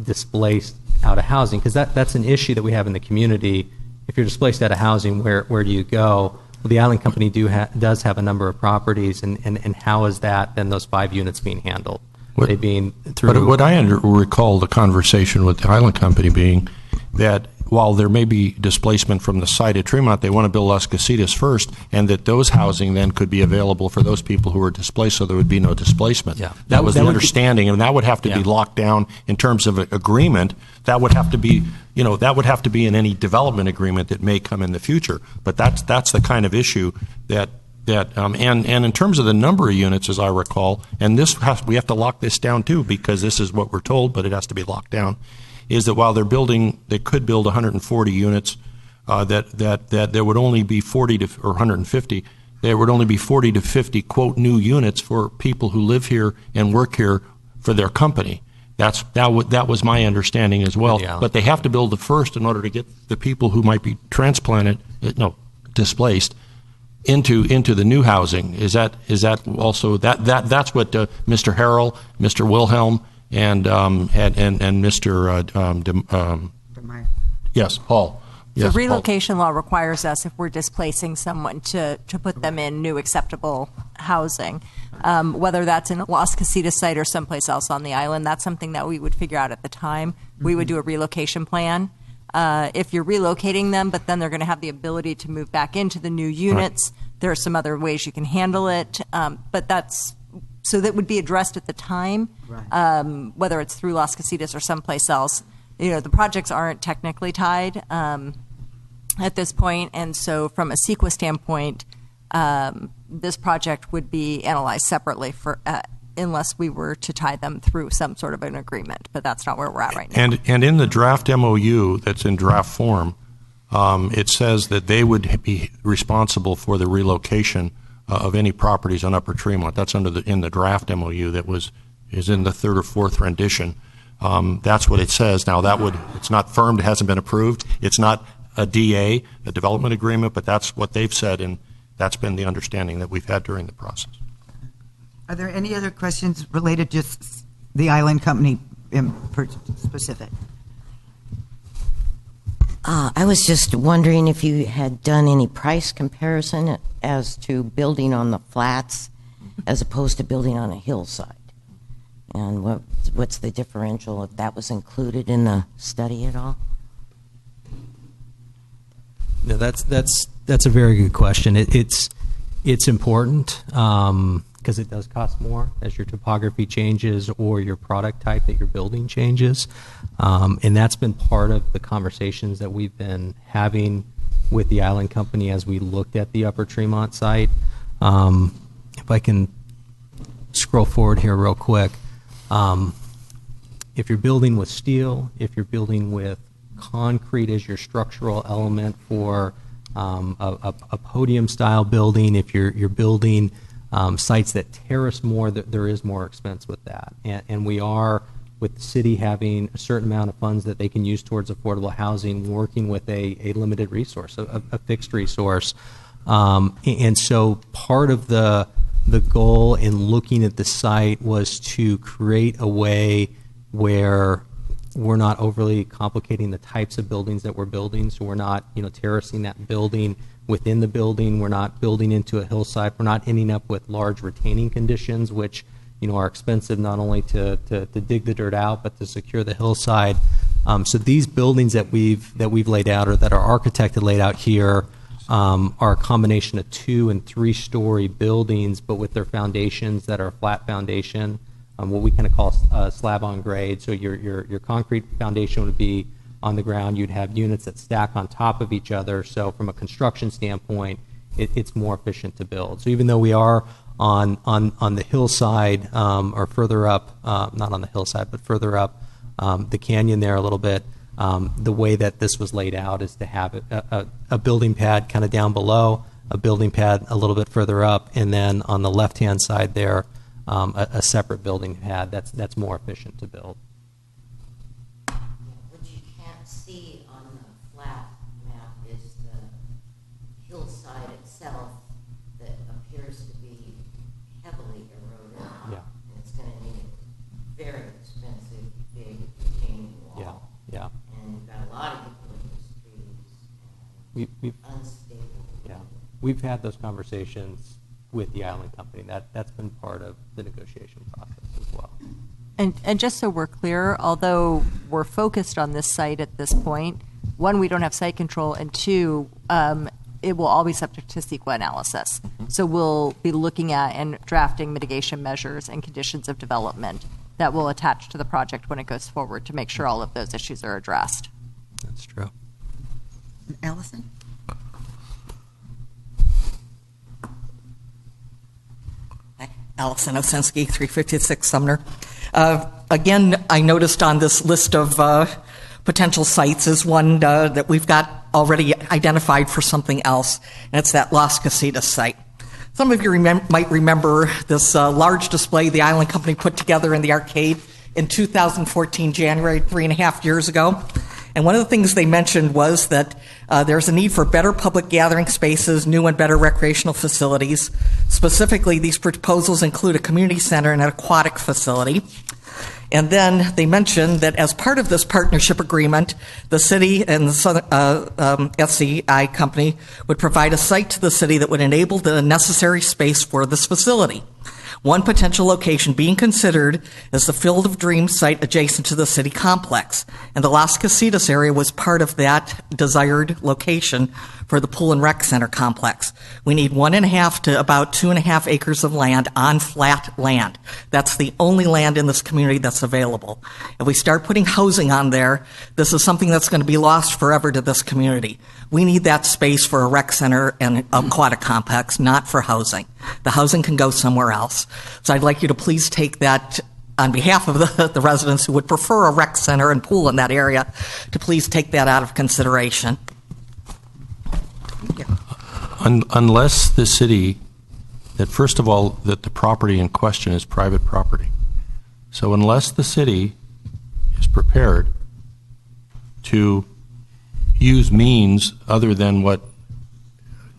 displaced out of housing? Because that's an issue that we have in the community. If you're displaced out of housing, where do you go? Well, the Island Company does have a number of properties, and how is that, then those 5 units being handled? They being through. But what I recall the conversation with the Island Company being that while there may be displacement from the site at Tremont, they want to build Las Casitas first, and that those housing then could be available for those people who are displaced, so there would be no displacement. Yeah. That was the understanding, and that would have to be locked down in terms of an agreement. That would have to be, that would have to be in any development agreement that may come in the future. But that's the kind of issue that and in terms of the number of units, as I recall, and we have to lock this down too, because this is what we're told, but it has to be locked down, is that while they could build 140 units, that there would only be 40 or 150. There would only be 40 to 50 quote new units for people who live here and work here for their company. That was my understanding as well. Yeah. But they have to build the first in order to get the people who might be displaced into the new housing. Is that also that's what Mr. Harrell, Mr. Wilhelm, and Mr. Yes, Paul. Yes, the relocation law requires us, if we're displacing someone, to put them in new acceptable housing, whether that's in a Las Casitas site or someplace else on the island. That's something that we would figure out at the time. We would do a relocation plan. If you're relocating them, but then they're going to have the ability to move back into the new units, there are some other ways you can handle it. But so that would be addressed at the time, whether it's through Las Casitas or someplace else. The projects aren't technically tied at this point, and so from a CEQA standpoint, this project would be analyzed separately unless we were to tie them through some sort of an agreement. But that's not where we're at right now. And in the draft MOU that's in draft form, it says that they would be responsible for the relocation of any properties on Upper Tremont. That's in the draft MOU that is in the 3rd or 4th rendition. That's what it says. Now it's not firmed, it hasn't been approved. It's not a DA, a development agreement, but that's what they've said, and that's been the understanding that we've had during the process. Are there any other questions related to the Island Company in specific? I was just wondering if you had done any price comparison as to building on the flats as opposed to building on a hillside. And what's the differential, if that was included in the study at all? No, that's a very good question. It's important because it does cost more as your topography changes or your product type that you're building changes, and that's been part of the conversations that we've been having with the Island Company as we looked at the Upper Tremont site. If I can scroll forward here real quick. If you're building with steel, if you're building with concrete as your structural element for a podium-style building, if you're building sites that terrace more, there is more expense with that. And we are, with the city having a certain amount of funds that they can use towards affordable housing, working with a limited resource, a fixed resource. And so part of the goal in looking at the site was to create a way where we're not overly complicating the types of buildings that we're building. So we're not, terracing that building within the building. We're not building into a hillside. We're not ending up with large retaining conditions, which, are expensive not only to dig the dirt out, but to secure the hillside. So these buildings that we've laid out, or that our architect had laid out here, are a combination of 2- and 3-story buildings, but with their foundations that are flat foundation. what we kind of call slab on grade. So your concrete foundation would be on the ground. You'd have units that stack on top of each other. So from a construction standpoint, it's more efficient to build. So even though we are on the hillside or further up, not on the hillside, but further up the canyon there a little bit, the way that this was laid out is to have a building pad kind of down below, a building pad a little bit further up, and then on the left-hand side there, a separate building pad that's more efficient to build. What you can't see on the flat map is the hillside itself that appears to be heavily eroded. Yeah. And it's going to need a very expensive, big retaining wall. Yeah. And you've got a lot of eucalyptus trees We've and unstable. Yeah, we've had those conversations with the island company. That's been part of the negotiation process as well. And just so we're clear, although we're focused on this site at this point, one, we don't have site control, and two, it will all be subject to CEQA analysis. So we'll be looking at and drafting mitigation measures and conditions of development that will attach to the project when it goes forward to make sure all of those issues are addressed. That's true. Allison? Allison Osensky, 356 Sumner. Again, I noticed on this list of potential sites is one that we've got already identified for something else, and it's that Las Casitas site. Some of you might remember this large display the Island Company put together in the arcade in 2014, January, 3.5 years ago. And one of the things they mentioned was that there's a need for better public gathering spaces, new and better recreational facilities. Specifically, these proposals include a community center and an aquatic facility. And then they mentioned that as part of this partnership agreement, the city and the SCI company would provide a site to the city that would enable the necessary space for this facility. One potential location being considered is the Field of Dreams site adjacent to the city complex. And the Las Casitas area was part of that desired location for the Pool and Rec Center complex. We need 1.5 to about 2.5 acres of land on flat land. That's the only land in this community that's available. If we start putting housing on there, this is something that's going to be lost forever to this community. We need that space for a rec center and aquatic complex, not for housing. The housing can go somewhere else. So I'd like you to please take that on behalf of the residents who would prefer a rec center and pool in that area, to please take that out of consideration. Unless the city, that first of all, that the property in question is private property. So unless the city is prepared to use means other than what,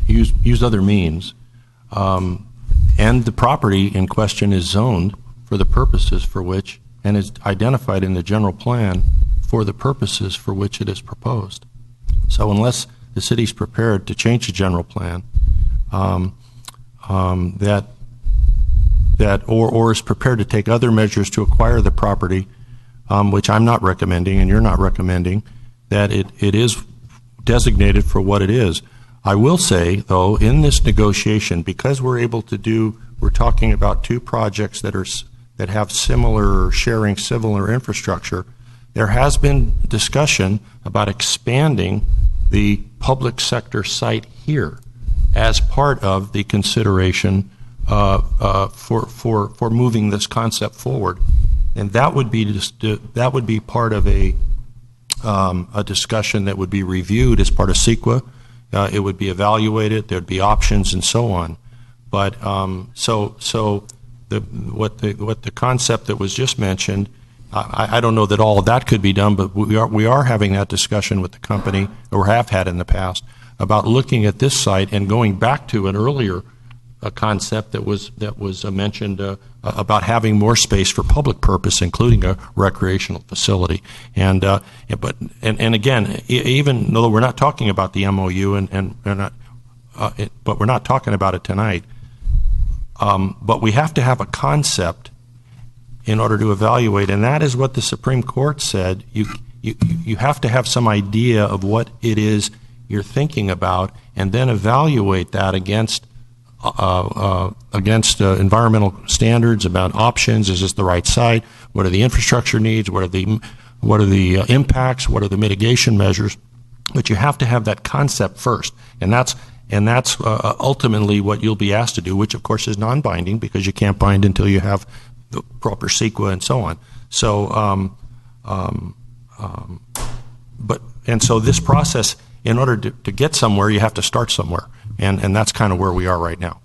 use other means, and the property in question is zoned for the purposes for which, and is identified in the general plan for the purposes for which it is proposed. So unless the city's prepared to change the general plan, or is prepared to take other measures to acquire the property, which I'm not recommending and you're not recommending, that it is designated for what it is. I will say, though, in this negotiation, because we're talking about two projects that have similar, sharing similar infrastructure, there has been discussion about expanding the public sector site here as part of the consideration for moving this concept forward, and that would be part of a discussion that would be reviewed as part of CEQA. It would be evaluated. There'd be options and so on. But what the concept that was just mentioned, I don't know that all of that could be done, but we are having that discussion with the company, or have had in the past, about looking at this site and going back to an earlier concept that was mentioned about having more space for public purpose, including a recreational facility. And again, even though we're not talking about the MOU but we're not talking about it tonight. But we have to have a concept in order to evaluate, and that is what the Supreme Court said. You have to have some idea of what it is you're thinking about, and then evaluate that against against environmental standards, about options. Is this the right site? What are the infrastructure needs? What are the impacts? What are the mitigation measures? But you have to have that concept first, and that's ultimately what you'll be asked to do, which of course is non-binding because you can't bind until you have the proper CEQA and so on. So, so this process, in order to get somewhere, you have to start somewhere, and that's kind of where we are right now.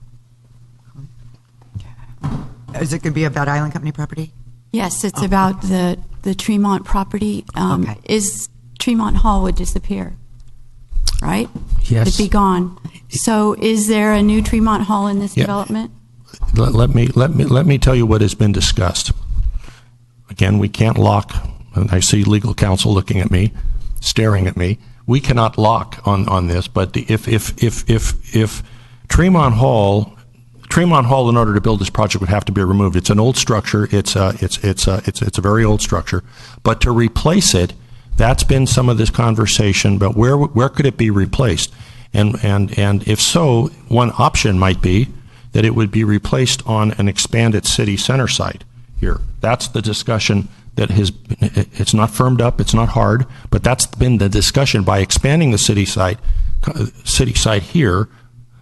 Is it going to be about Island Company property? Yes, it's about the Tremont property. Okay. Is Tremont Hall would disappear, right? Yes. It'd be gone. So is there a new Tremont Hall in this development? Let me tell you what has been discussed. Again, we can't lock. And I see legal counsel looking at me, staring at me. We cannot lock on this. But if Tremont Hall, in order to build this project, would have to be removed. It's an old structure. It's a very old structure. But to replace it, that's been some of this conversation. But where could it be replaced? And if so, one option might be that it would be replaced on an expanded city center site here. That's the discussion that it's not firmed up, it's not hard, but that's been the discussion by expanding the city site here,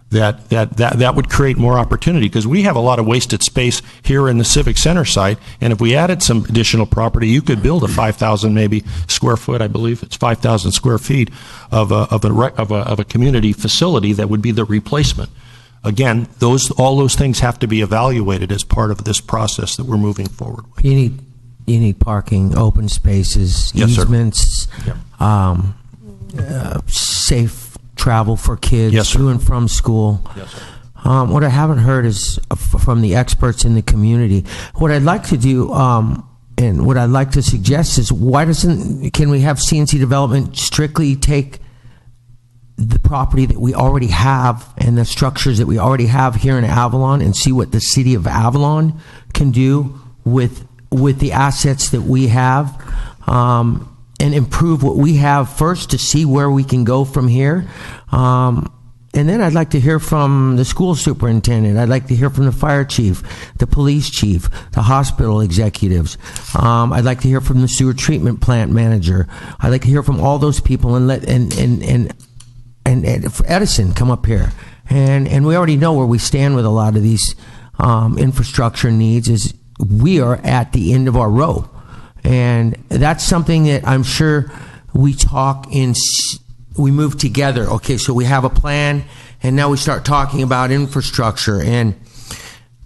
that would create more opportunity, because we have a lot of wasted space here in the Civic Center site, and if we added some additional property, you could build a 5,000 maybe square foot, I believe it's 5,000 square feet of a community facility that would be the replacement. Again, all those things have to be evaluated as part of this process that we're moving forward with. You need parking, open spaces, Yes, sir. easements, Yep. safe travel for kids Yes, sir. to and from school. Yes, sir. What I haven't heard is from the experts in the community. What I'd like to do, and what I'd like to suggest is, can we have CNC Development strictly take the property that we already have and the structures that we already have here in Avalon and see what the city of Avalon can do with the assets that we have, and improve what we have first to see where we can go from here. And then I'd like to hear from the school superintendent. I'd like to hear from the fire chief, the police chief, the hospital executives. I'd like to hear from the sewer treatment plant manager. I'd like to hear from all those people and Edison come up here. And we already know where we stand with a lot of these infrastructure needs. Is we are at the end of our rope. And that's something that I'm sure we we move together. Okay, so we have a plan, and now we start talking about infrastructure. And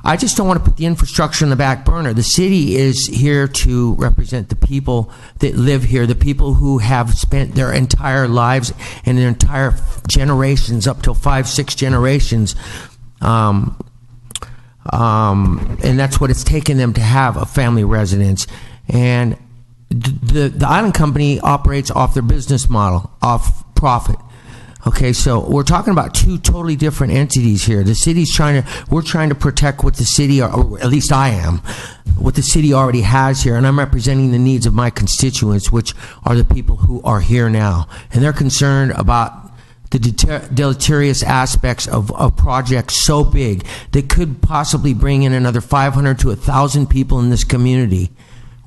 I just don't want to put the infrastructure in the back burner. The city is here to represent the people that live here, the people who have spent their entire lives and their entire generations, up till 5-6 generations, and that's what it's taken them to have a family residence. And the Island Company operates off their business model, off profit. Okay, so we're talking about two totally different entities here. The city's we're trying to protect what the city, or at least I am, what the city already has here, and I'm representing the needs of my constituents, which are the people who are here now. And they're concerned about the deleterious aspects of a project so big that could possibly bring in another 500 to 1,000 people in this community.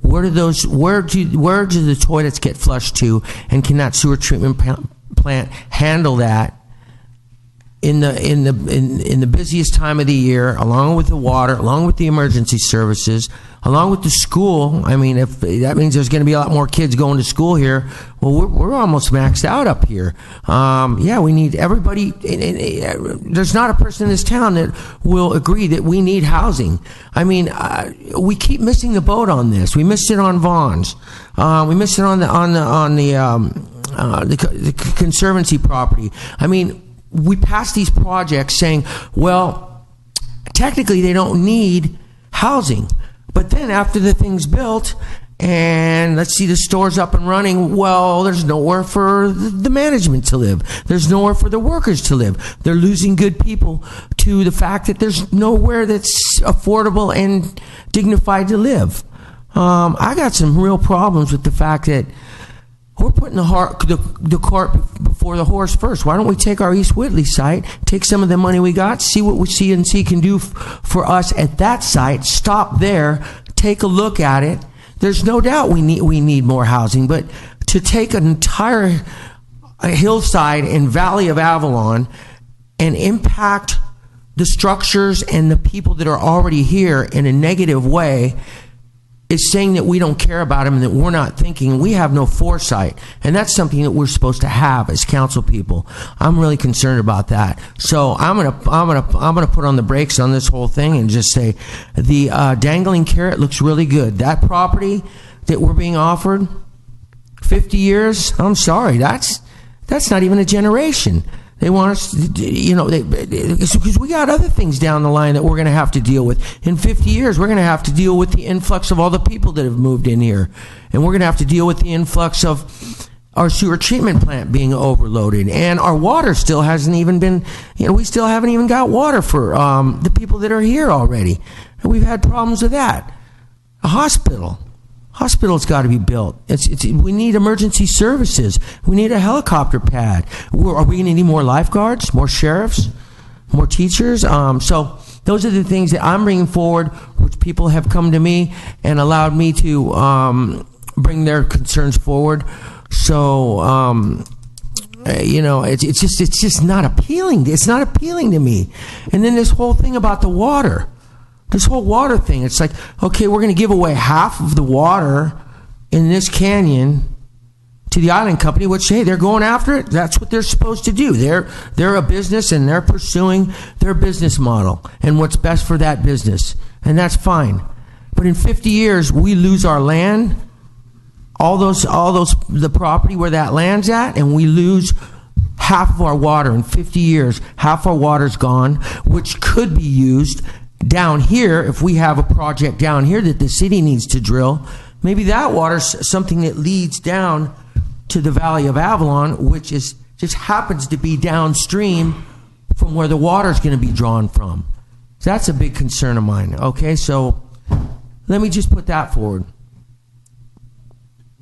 Where do the toilets get flushed to, and can that sewer treatment plant handle that in the busiest time of the year, along with the water, along with the emergency services, along with the school? I mean, if that means there's going to be a lot more kids going to school here, well, we're almost maxed out up here. Yeah, we need everybody. There's not a person in this town that will agree that we need housing. I mean, we keep missing the boat on this. We missed it on Vaughn's. We missed it on the Conservancy property. I mean, we passed these projects saying, well, technically they don't need housing. But then after the thing's built, and let's see, the store's up and running, well, there's nowhere for the management to live. There's nowhere for the workers to live. They're losing good people to the fact that there's nowhere that's affordable and dignified to live. I got some real problems with the fact that we're putting the cart before before the horse first. Why don't we take our East Whitley site, take some of the money we got, see what CNC can do for us at that site, stop there, take a look at it. There's no doubt we need more housing, but to take an entire hillside and Valley of Avalon and impact the structures and the people that are already here in a negative way is saying that we don't care about them and that we're not thinking. We have no foresight, and that's something that we're supposed to have as council people. I'm really concerned about that. So I'm gonna put on the brakes on this whole thing and just say the dangling carrot looks really good. That property that we're being offered, 50 years. I'm sorry, that's not even a generation. They want us, because we got other things down the line that we're going to have to deal with. In 50 years, we're going to have to deal with the influx of all the people that have moved in here. And we're going to have to deal with the influx of our sewer treatment plant being overloaded. And our water still hasn't even been, we still haven't even got water for the people that are here already. And we've had problems with that. A hospital's got to be built. We need emergency services. We need a helicopter pad. Are we going to need more lifeguards, more sheriffs, more teachers? So those are the things that I'm bringing forward, which people have come to me and allowed me to bring their concerns forward. So it's just not appealing. It's not appealing to me. And then this whole thing about the water. This whole water thing, it's like, okay, we're going to give away half of the water in this canyon to the island company, which, hey, they're going after it. That's what they're supposed to do. They're a business, and they're pursuing their business model and what's best for that business, and that's fine. But in 50 years, we lose our land, all those the property where that land's at, and we lose half of our water in 50 years. Half our water's gone, which could be used down here. If we have a project down here that the city needs to drill, maybe that water's something that leads down to the Valley of Avalon, which just happens to be downstream from where the water's going to be drawn from. So that's a big concern of mine. Okay, so let me just put that forward.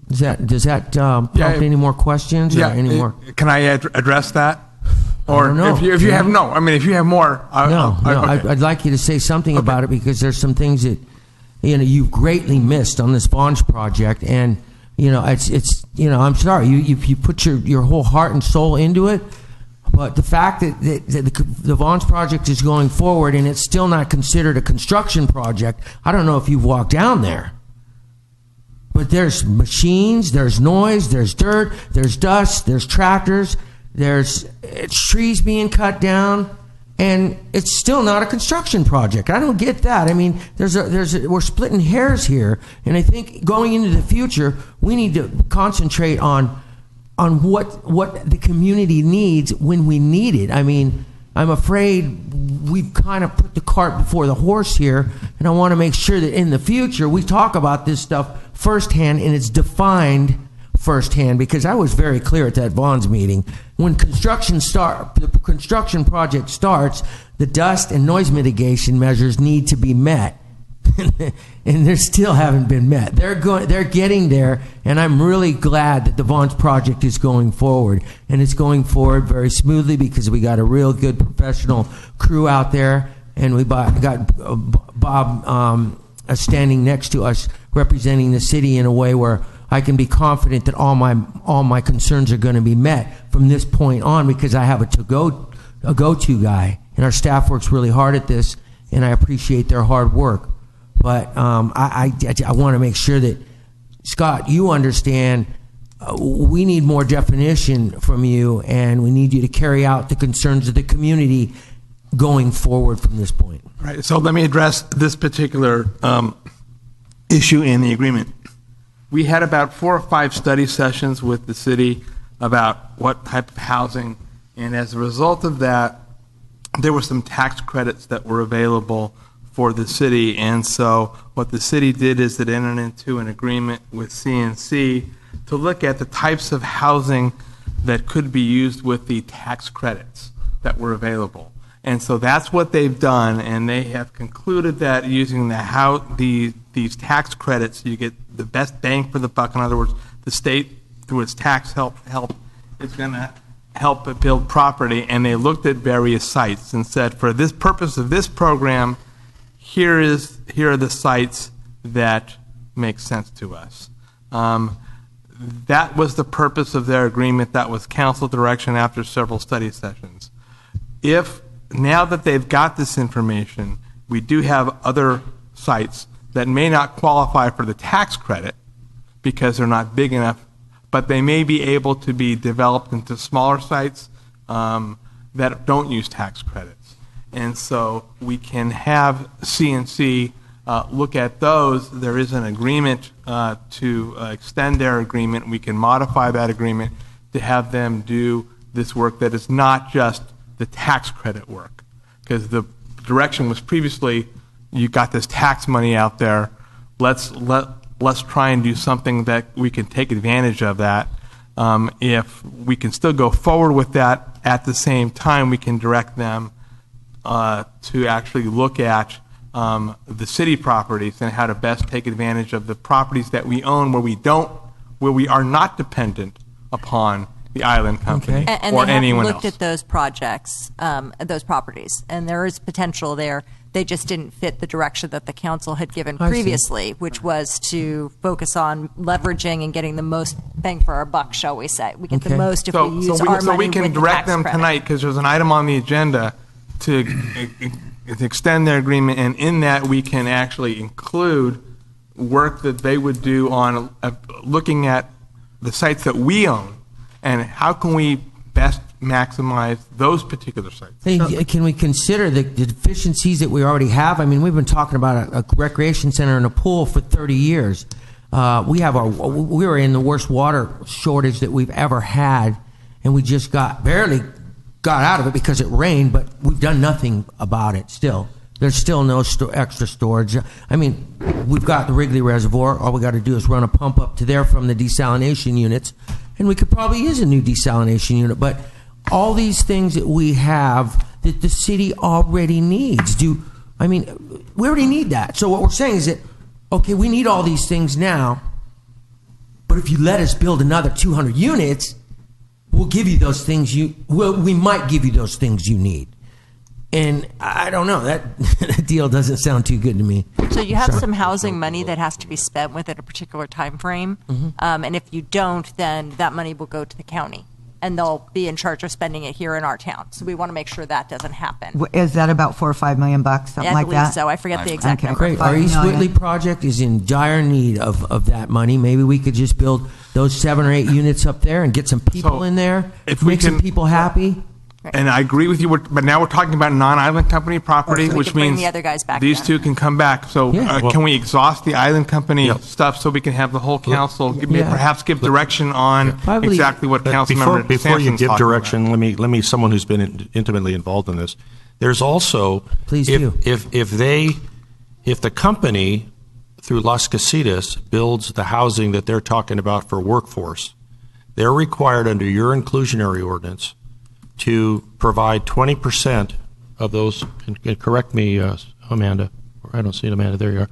Does that prompt any more questions or any more? Can I address that? Or no. if you have if you have more, okay. I'd like you to say something about it, because there's some things that you've greatly missed on this Vaughn's project, and it's I'm sorry you put your whole heart and soul into it, but the fact that the Vaughn's project is going forward and it's still not considered a construction project, I don't know if you've walked down there. But there's machines, there's noise, there's dirt, there's dust, there's tractors. There's trees being cut down, and it's still not a construction project. I don't get that. I mean, we're splitting hairs here, and I think going into the future, we need to concentrate on what the community needs when we need it. I mean, I'm afraid we've kind of put the cart before the horse here, and I want to make sure that in the future we talk about this stuff firsthand and it's defined firsthand, because I was very clear at that Vaughn's meeting. When the construction project starts, the dust and noise mitigation measures need to be met, and they still haven't been met. They're getting there, and I'm really glad that the Vaughn's project is going forward, and it's going forward very smoothly because we got a real good professional crew out there, and we got Bob standing next to us representing the city in a way where I can be confident that all my concerns are going to be met from this point on, because I have a go-to guy, and our staff works really hard at this, and I appreciate their hard work. But I want to make sure that, Scott, you understand we need more definition from you, and we need you to carry out the concerns of the community going forward from this point. All right, so let me address this particular issue in the agreement. We had about 4 or 5 study sessions with the city about what type of housing, and as a result of that, there were some tax credits that were available for the city, and so what the city did is it entered into an agreement with CNC to look at the types of housing that could be used with the tax credits that were available. And so that's what they've done, and they have concluded that using these tax credits, you get the best bang for the buck. In other words, the state, through its tax help, is going to help build property, and they looked at various sites and said, for this purpose of this program, here are the sites that make sense to us. That was the purpose of their agreement. That was council direction after several study sessions. If now that they've got this information, we do have other sites that may not qualify for the tax credit because they're not big enough, but they may be able to be developed into smaller sites that don't use tax credits. And so we can have CNC look at those. There is an agreement to extend their agreement. We can modify that agreement to have them do this work that is not just the tax credit work, because the direction was previously, you got this tax money out there, let's try and do something that we can take advantage of that. If we can still go forward with that, at the same time we can direct them to actually look at the city properties and how to best take advantage of the properties that we own where we are not dependent upon the island company And or they have anyone looked else. at those projects, those properties, and there is potential there. They just didn't fit the direction that the council had given I see. previously, which was to focus on leveraging and getting the most bang for our buck, shall we say. We get the Okay. most if we use our money So we can with the direct tax them credit. tonight, because there's an item on the agenda to extend their agreement, and in that we can actually include work that they would do on looking at the sites that we own and how can we best maximize those particular sites. Hey, can we consider the deficiencies that we already have? I mean, we've been talking about a recreation center and a pool for 30 years. We were in the worst water shortage that we've ever had, and we just barely got out of it because it rained, but we've done nothing about it still. There's still no extra storage. I mean, we've got the Wrigley Reservoir. All we got to do is run a pump up to there from the desalination units, and we could probably use a new desalination unit. But all these things that we have that the city already needs. We already need that. So what we're saying is that, okay, we need all these things now, but if you let us build another 200 units, we'll give you those things we might give you those things you need. And I don't know, that deal doesn't sound too good to me. So you have Sorry. some housing money that has to be spent within a particular time frame, Mm-hmm. and if you don't, then that money will go to the county, and they'll be in charge of spending it here in our town. So we want to make sure that doesn't happen. Is that about $4 or $5 million, something I like believe that? so. I forget the exact Okay. number. Great. Our $5 East million. Whitley project is in dire need of that money. Maybe we could just build those 7 or 8 units up there and get some people So, in there, if we make some can- people happy. And I agree with you, but now we're talking about non-island company property, So we which can bring means the other guys back these then. two can come back. So Yeah. can we exhaust the island company stuff so we can have the whole council Yeah. perhaps give direction on I believe- exactly what But Councilmember before you Sampson's give talking direction, let me someone who's been intimately involved in this. There's also Please if, do. if the company through Las Casitas builds the housing that they're talking about for workforce, they're required under your inclusionary ordinance to provide 20% of those. And correct me, Amanda. I don't see it, Amanda. There you are.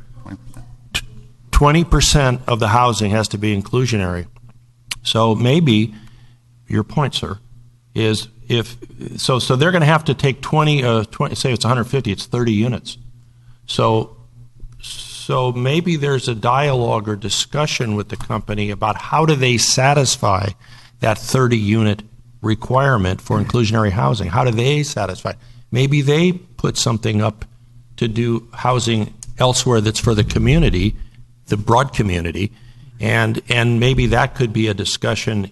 20% of the housing has to be inclusionary. So maybe your point, sir, is so they're going to have to take 20, say it's 150, it's 30 units. So maybe there's a dialogue or discussion with the company about how do they satisfy that 30 unit requirement for inclusionary housing. How do they satisfy it? Maybe they put something up to do housing elsewhere that's for the community, the broad community, and maybe that could be a discussion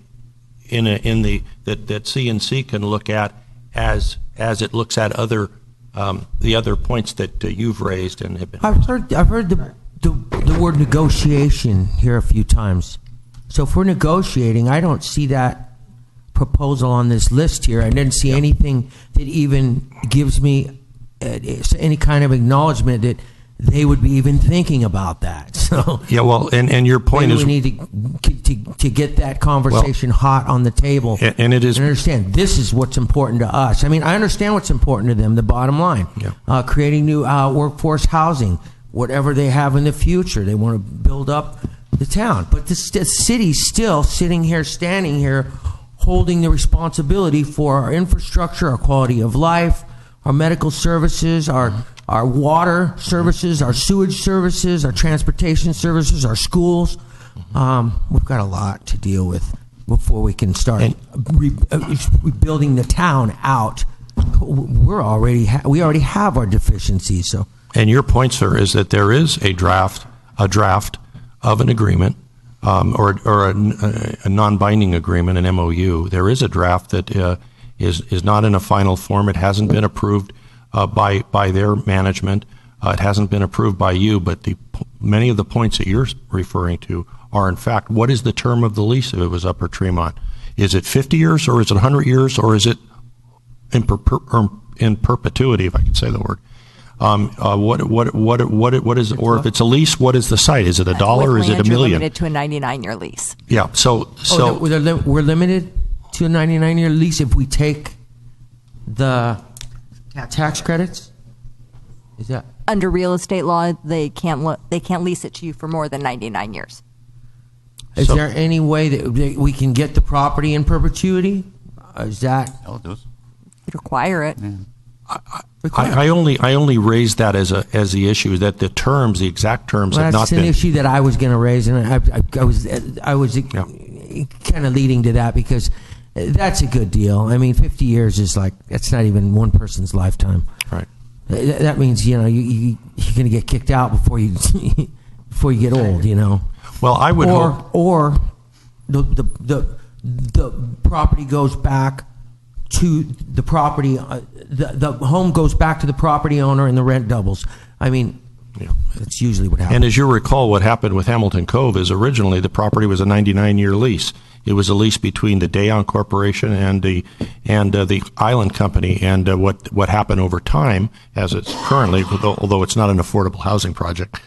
that CNC can look at as it looks at the other points that you've raised and have been. I've heard the word negotiation here a few times. So if we're negotiating, I don't see that proposal on this list here. I didn't see anything that even gives me any kind of acknowledgement that they would be even thinking about that. So Yeah, well, and your point maybe is, we need to get that conversation hot on the table. And it is- and understand this is what's important to us. I mean, I understand what's important to them. The bottom line, creating new workforce housing, whatever they have in the future, they want to build up the town. But the city's still sitting here, standing here, holding the responsibility for our infrastructure, our quality of life, our medical services, our water services, our sewage services, our transportation services, our schools. We've got a lot to deal with before we can start rebuilding the town out. We already have our deficiencies. So, and your point, sir, is that there is a draft of an agreement, or a non-binding agreement, an MOU. There is a draft that is not in a final form. It hasn't been approved by their management. It hasn't been approved by you. But many of the points that you're referring to are, in fact, what is the term of the lease if it was Upper Tremont? Is it 50 years, or is it 100 years, or is it in perpetuity, if I can say the word? What is, or if it's a lease, what is the site? Is it $1 or is it $1 million? Limited to a 99-year lease. Yeah. So we're limited to a 99-year lease if we take the tax credits. Is that Under real estate law, they can't lease it to you for more than 99 years. Is there any way that we can get the property in perpetuity? Is that? You'd require it. I only raised that as the issue that the terms, the exact terms, have not been. That's an issue that I was going to raise, and I was kind of leading to that because that's a good deal. I mean, 50 years is that's not even one person's lifetime. Right. That means you're going to get kicked out before you get old. Well, I would hope. Or the property goes back to the property. The home goes back to the property owner, and the rent doubles. I mean, that's usually what happens. And as you recall, what happened with Hamilton Cove is originally the property was a 99-year lease. It was a lease between the Dayon Corporation and the Island Company. And what happened over time, as it's currently, although it's not an affordable housing project,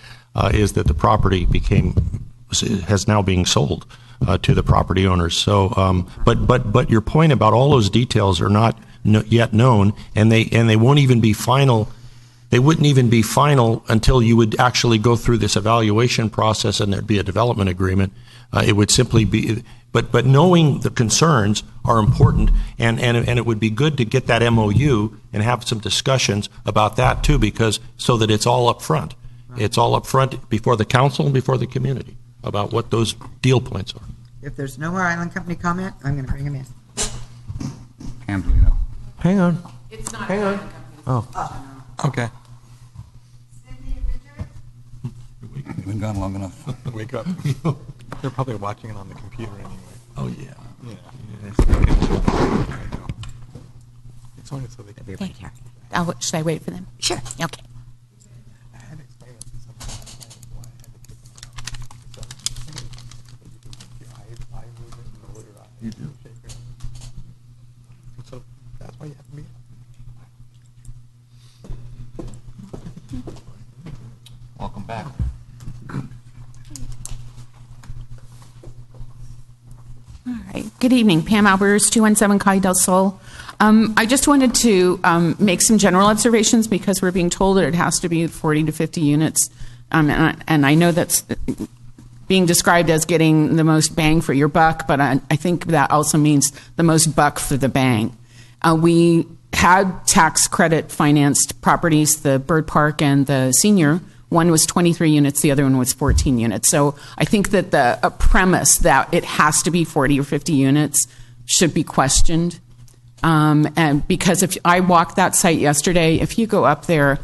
is that the property has now being sold to the property owners. So, but your point about all those details are not yet known, and they won't even be final. They wouldn't even be final until you would actually go through this evaluation process, and there'd be a development agreement. It would simply be, but knowing the concerns are important, and it would be good to get that MOU and have some discussions about that too, because so that it's all up front. Right. It's all up front before the council and before the community about what those deal points are. If there's no more Island Company comment, I'm going to bring him in. Hang on. It's not Hang on. Oh. Okay. You've been gone long enough. Wake up. They're probably watching it on the computer anyway. Oh, yeah. It's only so they can be Thank you. Should I wait for them? Sure. Okay. You do. So that's why you have to be. Welcome back. All right. Good evening. Pam Albers, 217 Calle del Sol. I just wanted to make some general observations because we're being told that it has to be 40 to 50 units. And I know that's being described as getting the most bang for your buck, but I think that also means the most buck for the bang. We had tax credit financed properties, the Bird Park and the Senior. One was 23 units, the other one was 14 units. So I think that a premise that it has to be 40 or 50 units should be questioned. And because if I walked that site yesterday, if you go up there,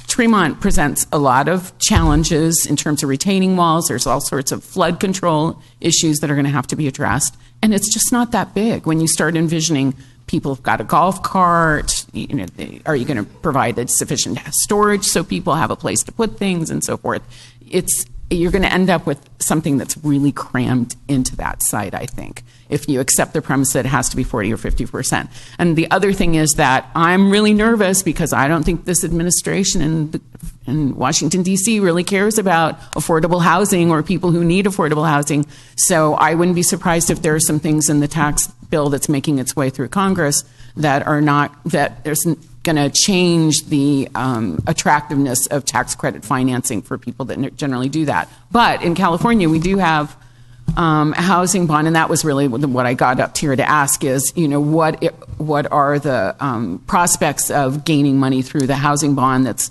Tremont presents a lot of challenges in terms of retaining walls. There's all sorts of flood control issues that are going to have to be addressed. And it's just not that big. When you start envisioning people have got a golf cart, are you going to provide sufficient storage so people have a place to put things and so forth? You're going to end up with something that's really crammed into that site, I think, if you accept the premise that it has to be 40 or 50%. And the other thing is that I'm really nervous because I don't think this administration in Washington, D.C. really cares about affordable housing or people who need affordable housing. So I wouldn't be surprised if there are some things in the tax bill that's making its way through Congress that there's going to change the attractiveness of tax credit financing for people that generally do that. But in California, we do have housing bond, and that was really what I got up here to ask is, what are the prospects of gaining money through the housing bond that's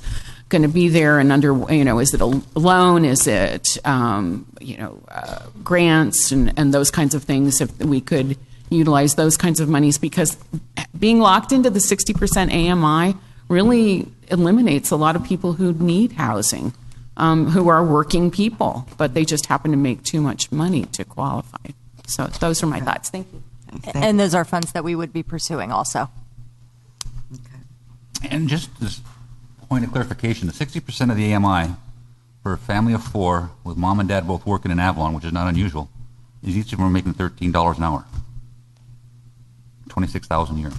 going to be there, and is it a loan? Is it, grants and those kinds of things, if we could utilize those kinds of monies, because being locked into the 60% AMI really eliminates a lot of people who need housing, who are working people, but they just happen to make too much money to qualify. So those are my thoughts. Thank you. And those are funds that we would be pursuing also. And just as a point of clarification, the 60% of the AMI for a family of 4 with mom and dad both working in Avalon, which is not unusual, is each of them are making $13 an hour, $26,000 a year.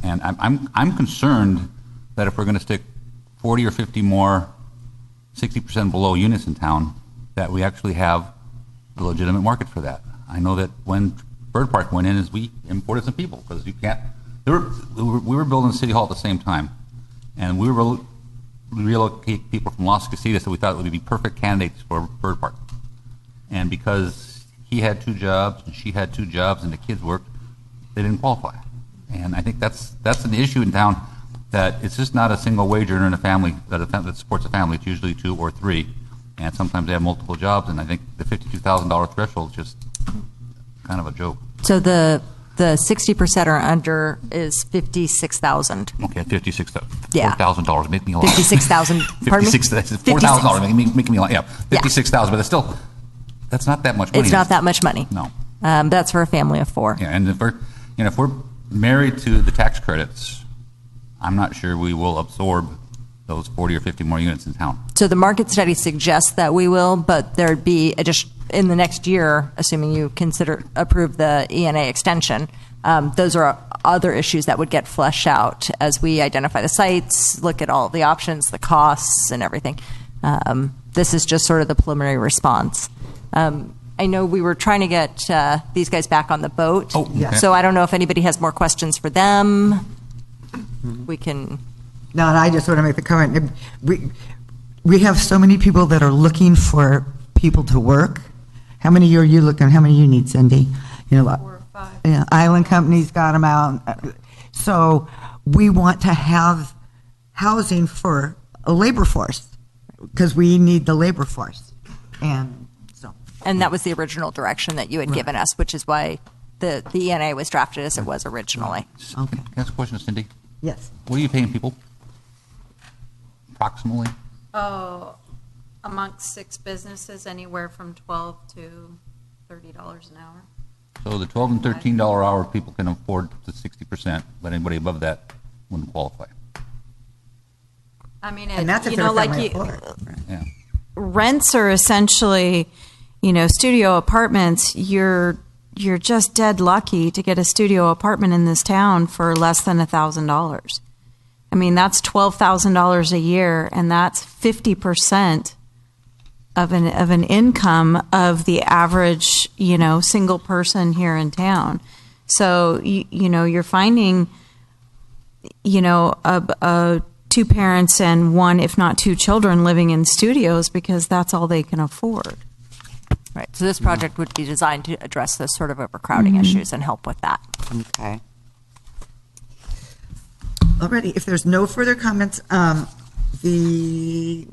And I'm concerned that if we're going to stick 40 or 50 more 60% below units in town, that we actually have a legitimate market for that. I know that when Bird Park went in, is we imported some people because you can't. We were building City Hall at the same time, and we were relocate people from Las Casitas that we thought would be perfect candidates for Bird Park. And because he had 2 jobs and she had 2 jobs and the kids worked, they didn't qualify. And I think that's an issue in town, that it's just not a single wage earner in a family that supports a family. It's usually 2 or 3, and sometimes they have multiple jobs. And I think the $52,000 threshold is just kind of a joke. So the 60% or under is $56,000. Okay, $56,000. Yeah. $4,000 make me a lot. $56,000. Pardon me? $4,000 making me a lot. Yeah, $56,000, but it's still, that's not that much money. It's not that much money. No. That's for a family of 4. Yeah, and if we're married to the tax credits, I'm not sure we will absorb those 40 or 50 more units in town. So the market study suggests that we will, but there'd be in the next year, assuming you approve the ENA extension, those are other issues that would get fleshed out as we identify the sites, look at all the options, the costs, and everything. This is just sort of the preliminary response. I know we were trying to get these guys back on the boat. Oh, okay. So I don't know if anybody has more questions for them. We can. No, and I just want to make the comment. We have so many people that are looking for people to work. How many are you looking? How many you need, Cindy? 4 or 5. Yeah, Island Company's got them out. So we want to have housing for a labor force because we need the labor force. And that was the original direction that you had given us, which is why the ENA was drafted as it was originally. Okay. Can I ask a question, Cindy? Yes. What are you paying people? Approximately? Oh, amongst 6 businesses, anywhere from $12 to $30 an hour. So the $12 and $13 hour people can afford to 60%, but anybody above that wouldn't qualify. I mean, And that's if they're family of 4. Yeah. rents are essentially, studio apartments. You're just dead lucky to get a studio apartment in this town for less than $1,000. I mean, that's $12,000 a year, and that's 50% of an income of the average, single person here in town. So, you're finding, a 2 parents and 1, if not 2 children living in studios because that's all they can afford. Right. So this project would be designed to address those sort of overcrowding issues and help with that. Okay. Alrighty, if there's no further comments, we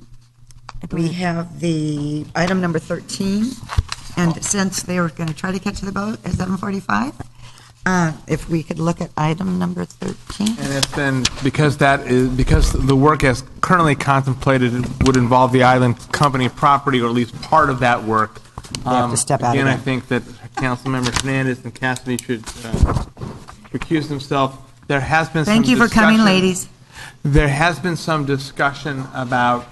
have the item number 13, and since they were going to try to catch the boat at 7:45, if we could look at item number 13. And it's been, because the work as currently contemplated would involve the Island Company property, or at least part of that work. They have to step out of Again, I that. think that Councilmember Hernandez and Cassidy should recuse themselves. There has been some Thank you for coming, discussion- ladies. There has been some discussion about,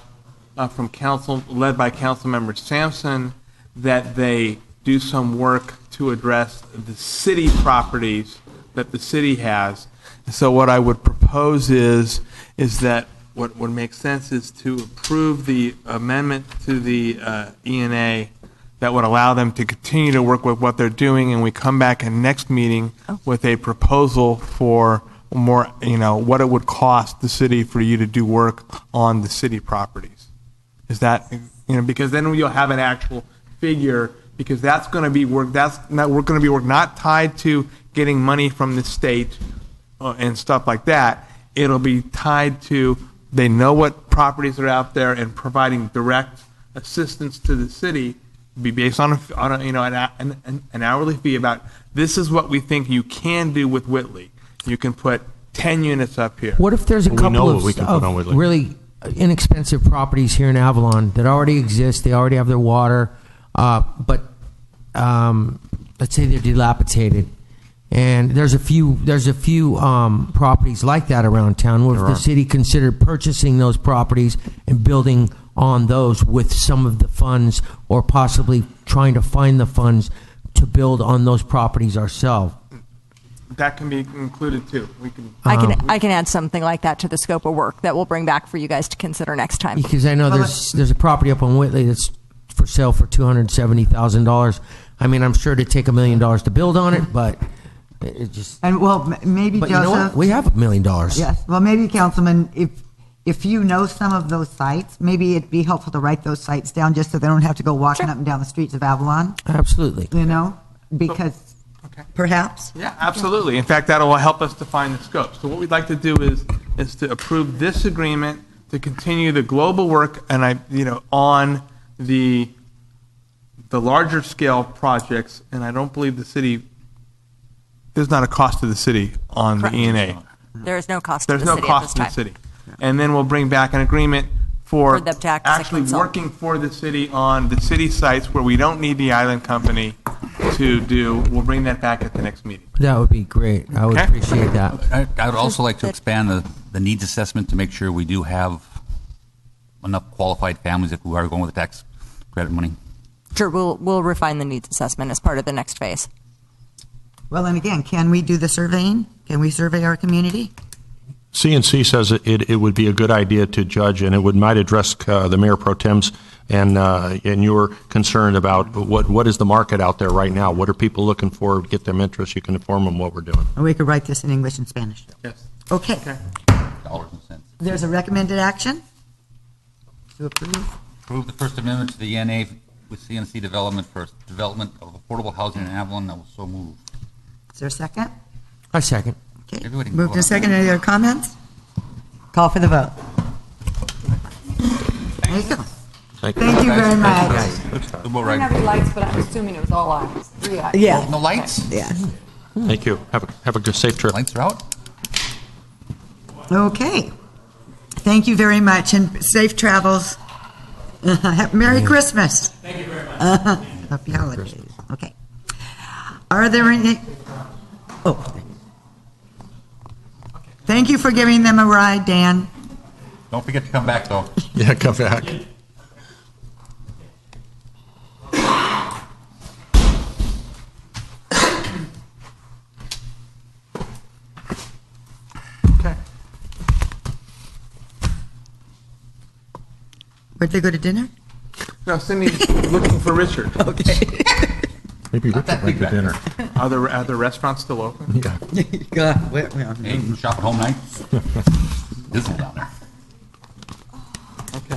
from council, led by Councilmember Sampson, that they do some work to address the city properties that the city has. So what I would propose is that what would make sense is to approve the amendment to the ENA that would allow them to continue to work with what they're doing, and we come back in next meeting with a proposal for more, what it would cost the city for you to do work on the city properties. Is that, because then you'll have an actual figure, because that's going to be work. We're going to be work not tied to getting money from the state and stuff like that. It'll be tied to they know what properties are out there and providing direct assistance to the city. Be based on an hourly fee about this is what we think you can do with Whitley. You can put 10 units up here. What if there's a We know couple what of we can put on Whitley. really inexpensive properties here in Avalon that already exist? They already have their water, but let's say they're dilapidated, and there's a few properties like that around town. What if the city considered purchasing those properties and building on those with some of the funds, or possibly trying to find the funds to build on those properties ourselves? That can be included too. We can. I can add something like that to the scope of work that we'll bring back for you guys to consider next time. Because I know there's a property up on Whitley that's for sale for $270,000. I mean, I'm sure it'd take $1 million to build on it, but it just. And maybe But Joseph. you know what? We have $1 million. Yes. Well, maybe Councilman, if you know some of those sites, maybe it'd be helpful to write those sites down just so they don't have to go walking up and down the streets of Avalon. Absolutely. Because perhaps. Yeah, absolutely. In fact, that will help us define the scope. So what we'd like to do is to approve this agreement to continue the global work and on the larger scale projects. And I don't believe the city. There's not a cost to the city on Correct. the E&A. There is no cost There's to the no city cost to at the this city. time. And then we'll bring back an agreement for them to act as a actually consultant. working for the city on the city sites where we don't need the island company to do. We'll bring that back at the next meeting. That would be great. I would Okay. appreciate that. I would also like to expand the needs assessment to make sure we do have enough qualified families who are going with the tax credit money. Sure, we'll refine the needs assessment as part of the next phase. Well, and again, can we do the surveying? Can we survey our community? CNC says it would be a good idea to judge, and it might address the Mayor Pro Tem's and your concern about what is the market out there right now. What are people looking for? Get them interest. You can inform them what we're doing. Or we could write this in English and Spanish. Yes. Okay. Dollars and cents. There's a recommended action to approve. Approve the First Amendment to the ENA with CNC Development for development of affordable housing in Avalon. I will so move. Is there a second? I second. Okay. Everybody can Moved vote to on second. that. Any other comments? Call for the vote. There you go. Thank Thank you very much. Good vote, right? lights, but I'm assuming it was all eyes. 3 eyes. Yeah. No lights? Yeah. Thank you. Have a good, safe trip. Lights are out? Okay. Thank you very much, and safe travels. Merry Christmas. Thank you very much. Happy holidays. Okay. Are there any? Oh. Thank you for giving them a ride, Dan. Don't forget to come back, though. Yeah, come back. Okay. Where'd they go to dinner? No, Cindy's looking for Richard. Okay. Maybe Richard went to dinner. Are the restaurants still open? Yeah. Hey, you shop at home night? Disney down there. Okay.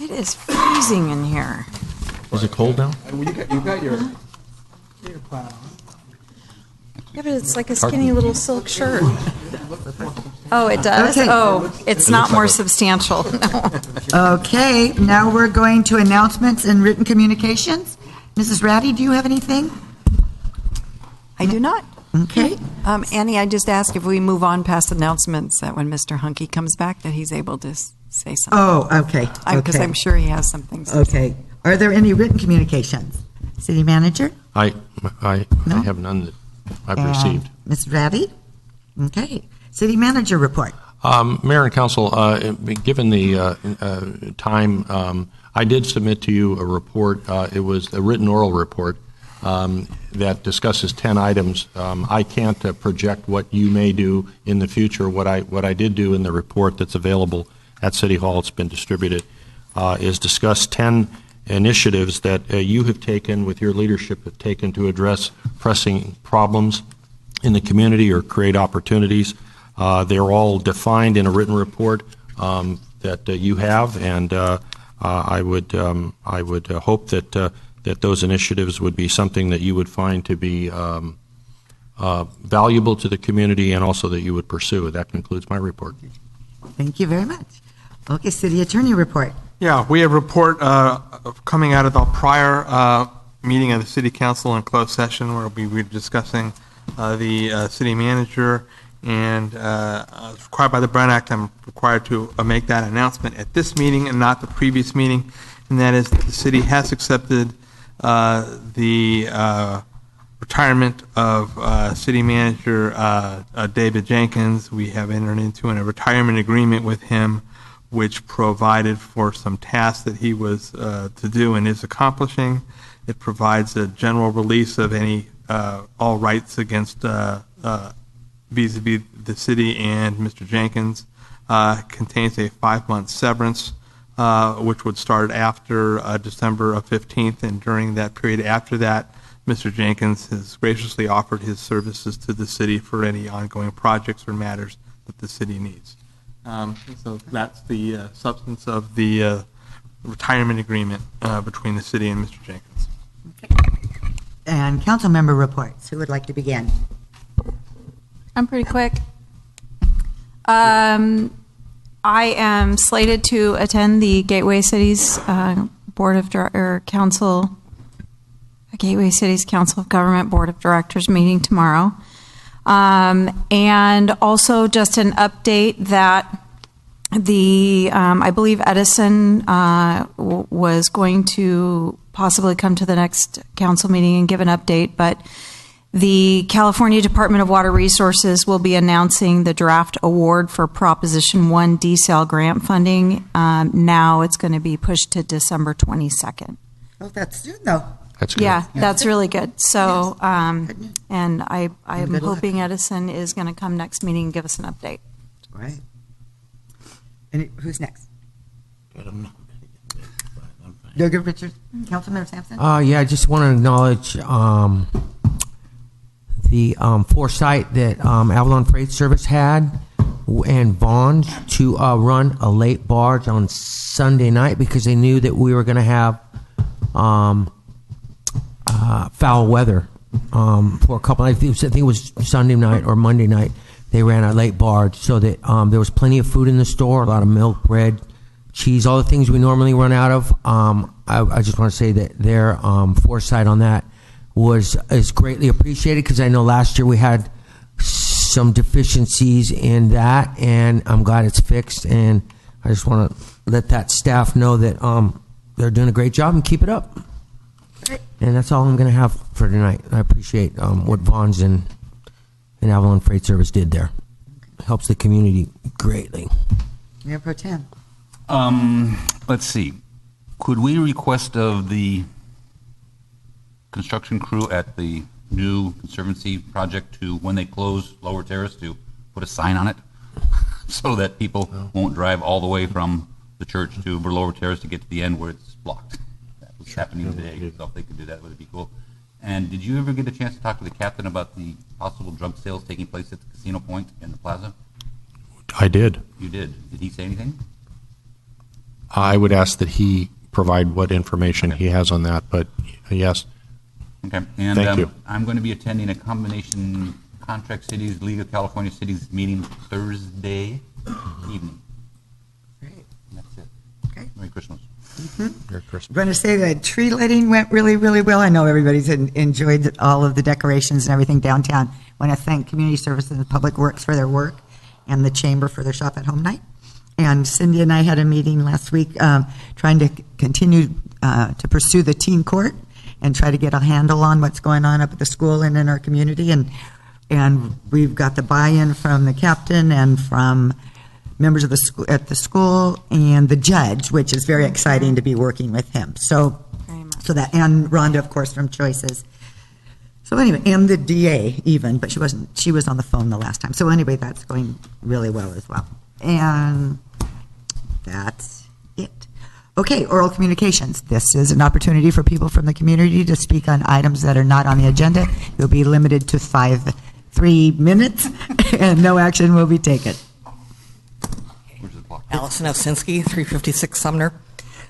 It is freezing in here. Is it cold now? You got your plaid on. Yeah, but it's like a skinny little silk shirt. Oh, it does? Okay. Oh, it's not more substantial. No. Okay, now we're going to announcements and written communications. Mrs. Ratty, do you have anything? I do not. Okay. Annie, I just ask if we move on past announcements, that when Mr. Hunky comes back, that he's able to say something. Oh, okay. Because Okay. I'm sure he has some things. Okay. Are there any written communications? City manager? I No? have none that I've And received. Ms. Ratty? Okay. City manager report. Mayor and Council, given the time, I did submit to you a report. It was a written oral report that discusses 10 items. I can't project what you may do in the future. What I did do in the report that's available at City Hall, it's been distributed, is discuss 10 initiatives that you have taken, with your leadership, have taken to address pressing problems in the community or create opportunities. They're all defined in a written report that you have, and I would hope that those initiatives would be something that you would find to be valuable to the community, and also that you would pursue. That concludes my report. Thank you very much. Okay, City Attorney report. Yeah, we have a report coming out of the prior meeting of the City Council in closed session where we were discussing the city manager, and as required by the Brown Act, I'm required to make that announcement at this meeting and not the previous meeting, and that is that the city has accepted the retirement of city manager David Jenkins. We have entered into a retirement agreement with him, which provided for some tasks that he was to do and is accomplishing. It provides a general release of any all rights against vis-a-vis the city and Mr. Jenkins. Contains a 5-month severance, which would start after December of 15th, and during that period after that, Mr. Jenkins has graciously offered his services to the city for any ongoing projects or matters that the city needs. So that's the substance of the retirement agreement between the city and Mr. Jenkins. Okay. And council member reports. Who would like to begin? I'm pretty quick. I am slated to attend the Gateway Cities Gateway Cities Council of Government Board of Directors meeting tomorrow. And also just an update that I believe Edison was going to possibly come to the next council meeting and give an update, but the California Department of Water Resources will be announcing the draft award for Proposition 1 DSAL grant funding. Now it's going to be pushed to December 22nd. Oh, that's soon, though. That's good. Yeah, that's really good. So, Yes. and I'm Good luck. hoping Edison is going to come next meeting and give us an update. Right. And who's next? You're good, Richard? Councilmember Sampson? Yeah, I just want to acknowledge the foresight that Avalon Freight Service had and Vaughn to run a late barge on Sunday night because they knew that we were going to have foul weather for a couple. I think it was Sunday night or Monday night. They ran a late barge so that there was plenty of food in the store, a lot of milk, bread, cheese, all the things we normally run out of. I just want to say that their foresight on that is greatly appreciated because I know last year we had some deficiencies in that, and I'm glad it's fixed. And I just want to let that staff know that they're doing a great job and keep it up. And that's all I'm going to have for tonight. I appreciate what Vaughn's and Avalon Freight Service did there. It helps the community greatly. Mayor Pro Tem. Let's see. Could we request of the construction crew at the new Conservancy project to, when they close Lower Terrace, to put a sign on it so that people won't drive all the way from the church to Lower Terrace to get to the end where it's blocked? That was happening today, so if they could do that, would it be cool? And did you ever get a chance to talk to the captain about the possible drug sales taking place at the Casino Point in the plaza? I did. You did. Did he say anything? I would ask that he provide what information he has on that, but yes. Okay. And thank you. I'm going to be attending a combination Contract Cities, League of California Cities meeting Thursday evening. Great. And that's it. Okay. Merry Christmas. Merry Christmas. I'm going to say that tree lighting went really, really well. I know everybody's enjoyed all of the decorations and everything downtown. I want to thank Community Services and Public Works for their work and the Chamber for their Shop at Home night. And Cindy and I had a meeting last week trying to continue to pursue the teen court and try to get a handle on what's going on up at the school and in our community. And we've got the buy-in from the captain and from members of the school at the school and the judge, which is very exciting to be working with him. So that, and Rhonda, of course, from Choices. So anyway, and the DA even, but she was on the phone the last time. So anyway, that's going really well as well. And that's it. Okay, oral communications. This is an opportunity for people from the community to speak on items that are not on the agenda. You'll be limited to 5 3 minutes, and no action will be taken. Allison Osinski, 356 Sumner.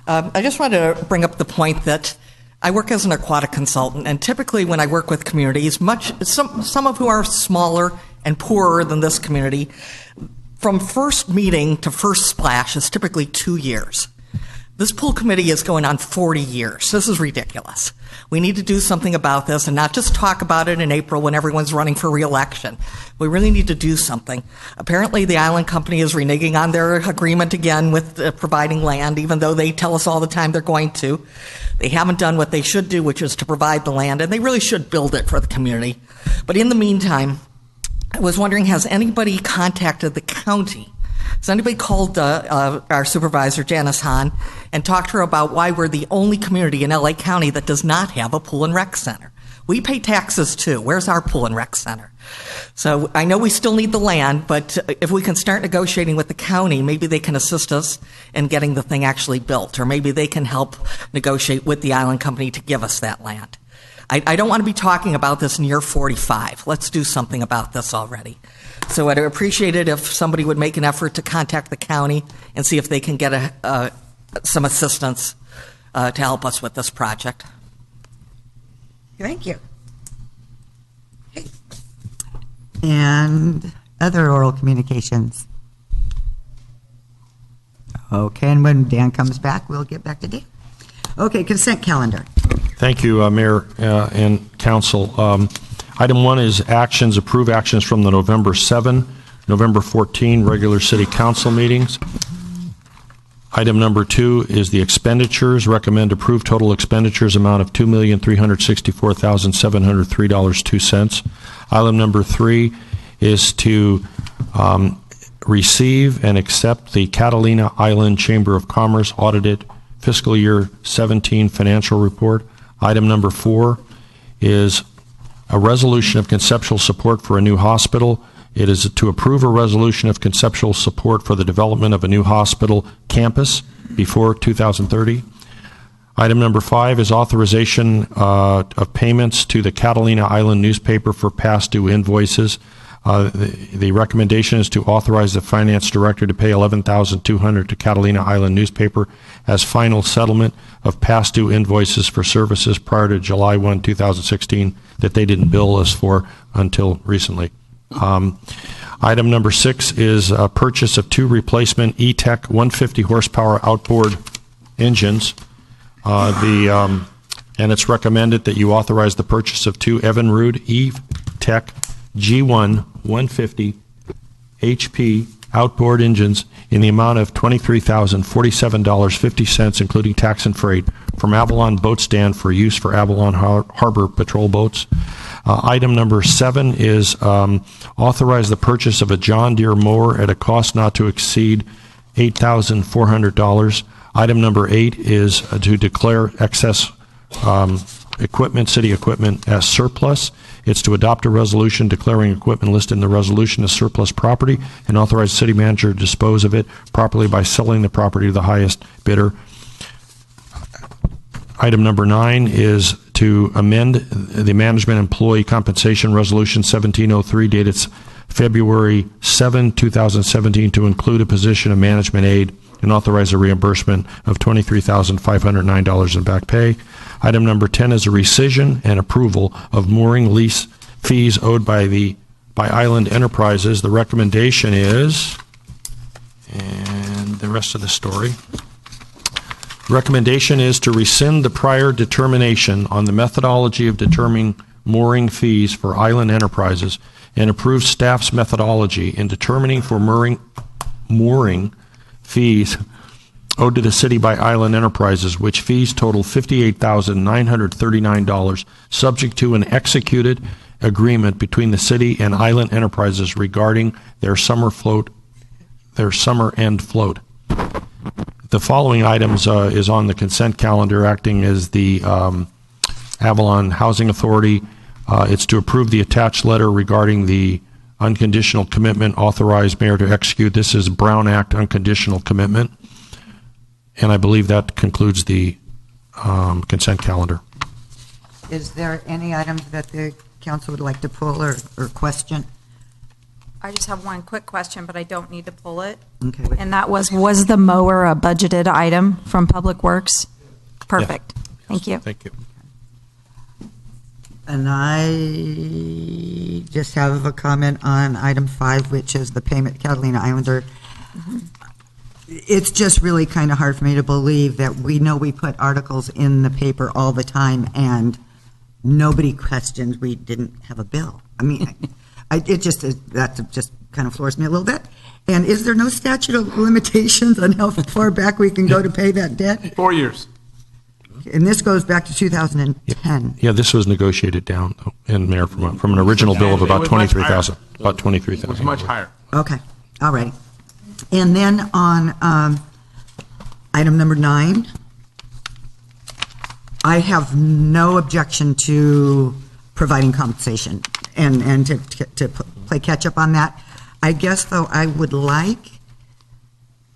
I just wanted to bring up the point that I work as an aquatic consultant, and typically when I work with communities, some of who are smaller and poorer than this community, from first meeting to first splash is typically 2 years. This pool committee is going on 40 years. This is ridiculous. We need to do something about this and not just talk about it in April when everyone's running for re-election. We really need to do something. Apparently, the Island Company is reneging on their agreement again with providing land, even though they tell us all the time they're going to. They haven't done what they should do, which is to provide the land, and they really should build it for the community. But in the meantime, I was wondering, has anybody contacted the county? Has anybody called our supervisor, Janice Hahn, and talked to her about why we're the only community in LA County that does not have a pool and rec center? We pay taxes too. Where's our pool and rec center? So I know we still need the land, but if we can start negotiating with the county, maybe they can assist us in getting the thing actually built, or maybe they can help negotiate with the Island Company to give us that land. I don't want to be talking about this in year 45. Let's do something about this already. So I'd appreciate it if somebody would make an effort to contact the county and see if they can get some assistance to help us with this project. Thank you. And other oral communications. Okay, and when Dan comes back, we'll get back to Dan. Okay, consent calendar. Thank you, Mayor and Council. Item 1 is actions, approve actions from the November 7, November 14 regular City Council meetings. Item number 2 is the expenditures. Recommend approve total expenditures amount of $2,364,703.02. Item number 3 is to receive and accept the Catalina Island Chamber of Commerce audited fiscal year 17 financial report. Item number 4 is a resolution of conceptual support for a new hospital. It is to approve a resolution of conceptual support for the development of a new hospital campus before 2030. Item number 5 is authorization of payments to the Catalina Island newspaper for past due invoices. The recommendation is to authorize the finance director to pay $11,200 to Catalina Island newspaper as final settlement of past due invoices for services prior to July 1, 2016 that they didn't bill us for until recently. Item number 6 is a purchase of 2 replacement E-Tech 150 horsepower outboard engines. And it's recommended that you authorize the purchase of 2 Evinrude E-Tech G1 150 HP outboard engines in the amount of $23,047.50, including tax and freight, from Avalon Boat Stand for use for Avalon Harbor patrol boats. Item number 7 is authorize the purchase of a John Deere mower at a cost not to exceed $8,400. Item number 8 is to declare excess equipment, city equipment, as surplus. It's to adopt a resolution declaring equipment listed in the resolution as surplus property and authorize the city manager to dispose of it properly by selling the property to the highest bidder. Item number 9 is to amend the management employee compensation resolution 1703 dated February 7, 2017 to include a position of management aide and authorize a reimbursement of $23,509 in back pay. Item number 10 is a rescission and approval of mooring lease fees owed by Island Enterprises. The recommendation is, and the rest of the story, recommendation is to rescind the prior determination on the methodology of determining mooring fees for Island Enterprises and approve staff's methodology in determining for mooring fees owed to the city by Island Enterprises, which fees total $58,939, subject to an executed agreement between the city and Island Enterprises regarding their summer end float. The following items is on the consent calendar, acting as the Avalon Housing Authority. It's to approve the attached letter regarding the unconditional commitment, authorize mayor to execute. This is Brown Act unconditional commitment. And I believe that concludes the consent calendar. Is there any items that the council would like to pull or question? I just have one quick question, but I don't need to pull it. Okay. And that was the mower a budgeted item from Public Works? Perfect. Thank you. Thank you. And I just have a comment on item 5, which is the payment Catalina Islander. It's just really kind of hard for me to believe that we know we put articles in the paper all the time and nobody questions we didn't have a bill. I mean, that just kind of floors me a little bit. And is there no statute of limitations on how far back we can go to pay that debt? 4 years. And this goes back to 2010. Yeah, this was negotiated down, though, in Mayor, from an original bill of about 23,000. About 23,000. It was much higher. Okay, all right. And then on item number 9, I have no objection to providing compensation and to play catch up on that. I guess, though, I would like,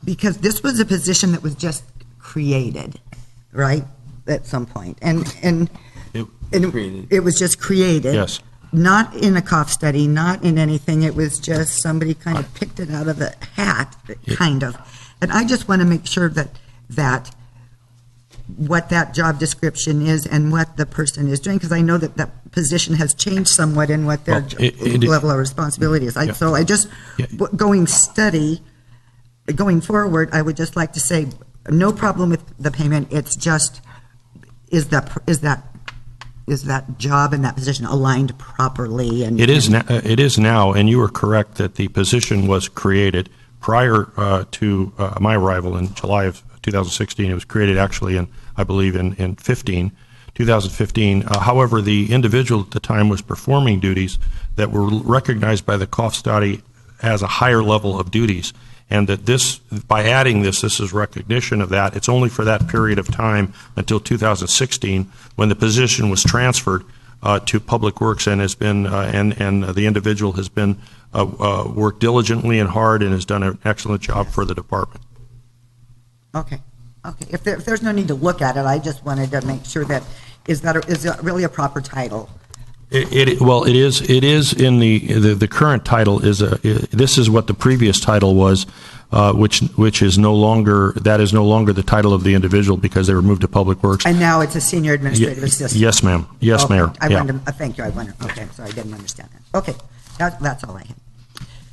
because this was a position that was just created, right, at some point. And it was just created. Yes. Not in a cough study, not in anything. It was just somebody kind of picked it out of the hat, kind of. And I just want to make sure that what that job description is and what the person is doing, because I know that that position has changed somewhat in what their level of responsibility is. So I just, going forward, I would just like to say, no problem with the payment. It's just, is that job and that position aligned properly? And it is now, and you are correct that the position was created prior to my arrival in July of 2016. It was created actually in, I believe, in 2015. However, the individual at the time was performing duties that were recognized by the cough study as a higher level of duties. And that this, by adding this is recognition of that. It's only for that period of time until 2016 when the position was transferred to Public Works and has been, and the individual has been worked diligently and hard and has done an excellent job for the department. Okay. If there's no need to look at it, I just wanted to make sure that is it really a proper title? Well, it is. It is in the current title is this is what the previous title was, which is no longer the title of the individual because they were moved to Public Works. And now it's a senior administrative assistant. Yes, ma'am. Yes, okay. Mayor. Thank you. I wonder. Okay, sorry, I didn't understand that. Okay, that's all I had.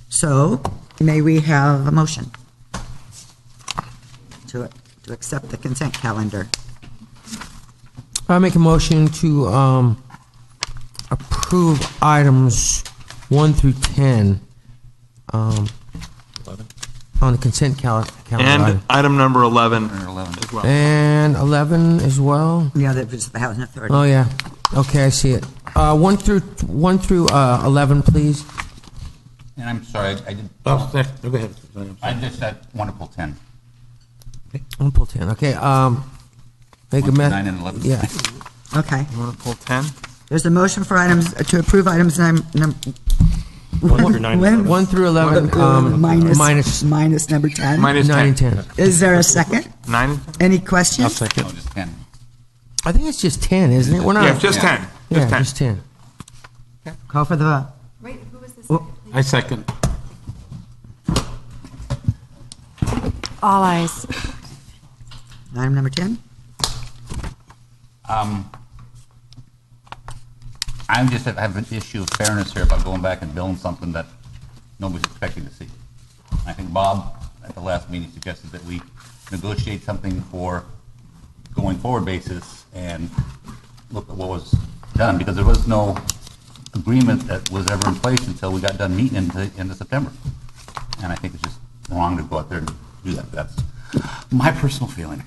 So, may we have a motion to accept the consent calendar? I make a motion to approve items 1 through 10 on the consent calendar. And item number 11 as well. And 11 as well? Yeah, that was the Housing Authority. Oh, yeah. Okay, I see it. 1 through 11, please. And I'm sorry, I did. Go ahead. I just said wonderful 10. 1 pull 10. Okay. Make a 9 and 11. Yeah. Okay. You want to pull 10? There's a motion for items to approve items 1 through 11. Minus number 10. Minus 9 and 10. Is there a second? 9 and 10? Any questions? I'll second. No, just 10. I think it's just 10, isn't it? We're not. Yeah, just 10. Yeah, Just 10. just 10. Call for the vote. Wait, who was this? I second. All ayes. Item number 10. I have an issue of fairness here about going back and billing something that nobody's expecting to see. I think Bob, at the last meeting, suggested that we negotiate something for going forward basis and look at what was done, because there was no agreement that was ever in place until we got done meeting into September. And I think it's just wrong to go out there and do that. That's my personal feeling.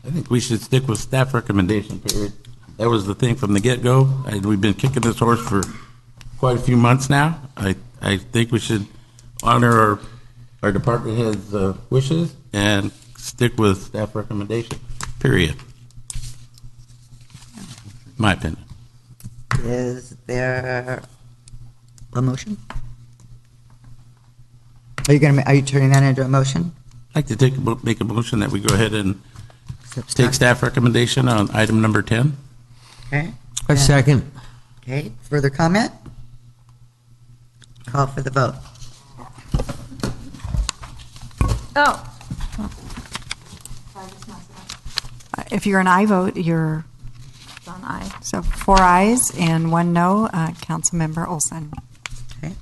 I think we should stick with staff recommendation, period. That was the thing from the get-go, and we've been kicking this horse for quite a few months now. I think we should honor our department head's wishes and stick with staff recommendation, period. My opinion. Is there a motion? Are you turning that into a motion? I'd like to make a motion that we go ahead and take staff recommendation on item number 10. Okay. A second. Okay, further comment? Call for the vote. Oh. If you're an aye vote, you're on aye. So 4 ayes and 1 no. Councilmember Olson. Okay,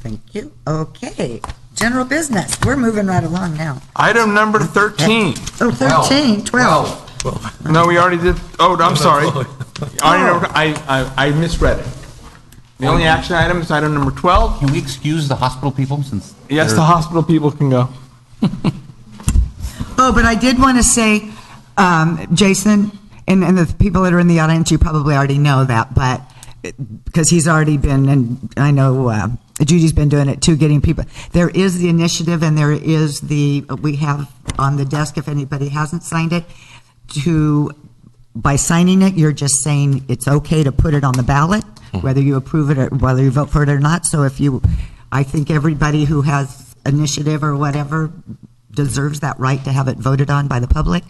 thank you. Okay, general business. We're moving right along now. Item number 13. Oh, 13, 12. No, we already did. Oh, I'm sorry. I misread it. The only action item is item number 12. Can we excuse the hospital people since? Yes, the hospital people can go. Oh, but I did want to say, Jason, and the people that are in the audience, you probably already know that, but because he's already been, and I know Judy's been doing it too, getting people. There is the initiative, and there is we have on the desk, if anybody hasn't signed it, by signing it, you're just saying it's okay to put it on the ballot, whether you approve it or whether you vote for it or not. So I think everybody who has initiative or whatever deserves that right to have it voted on by the public.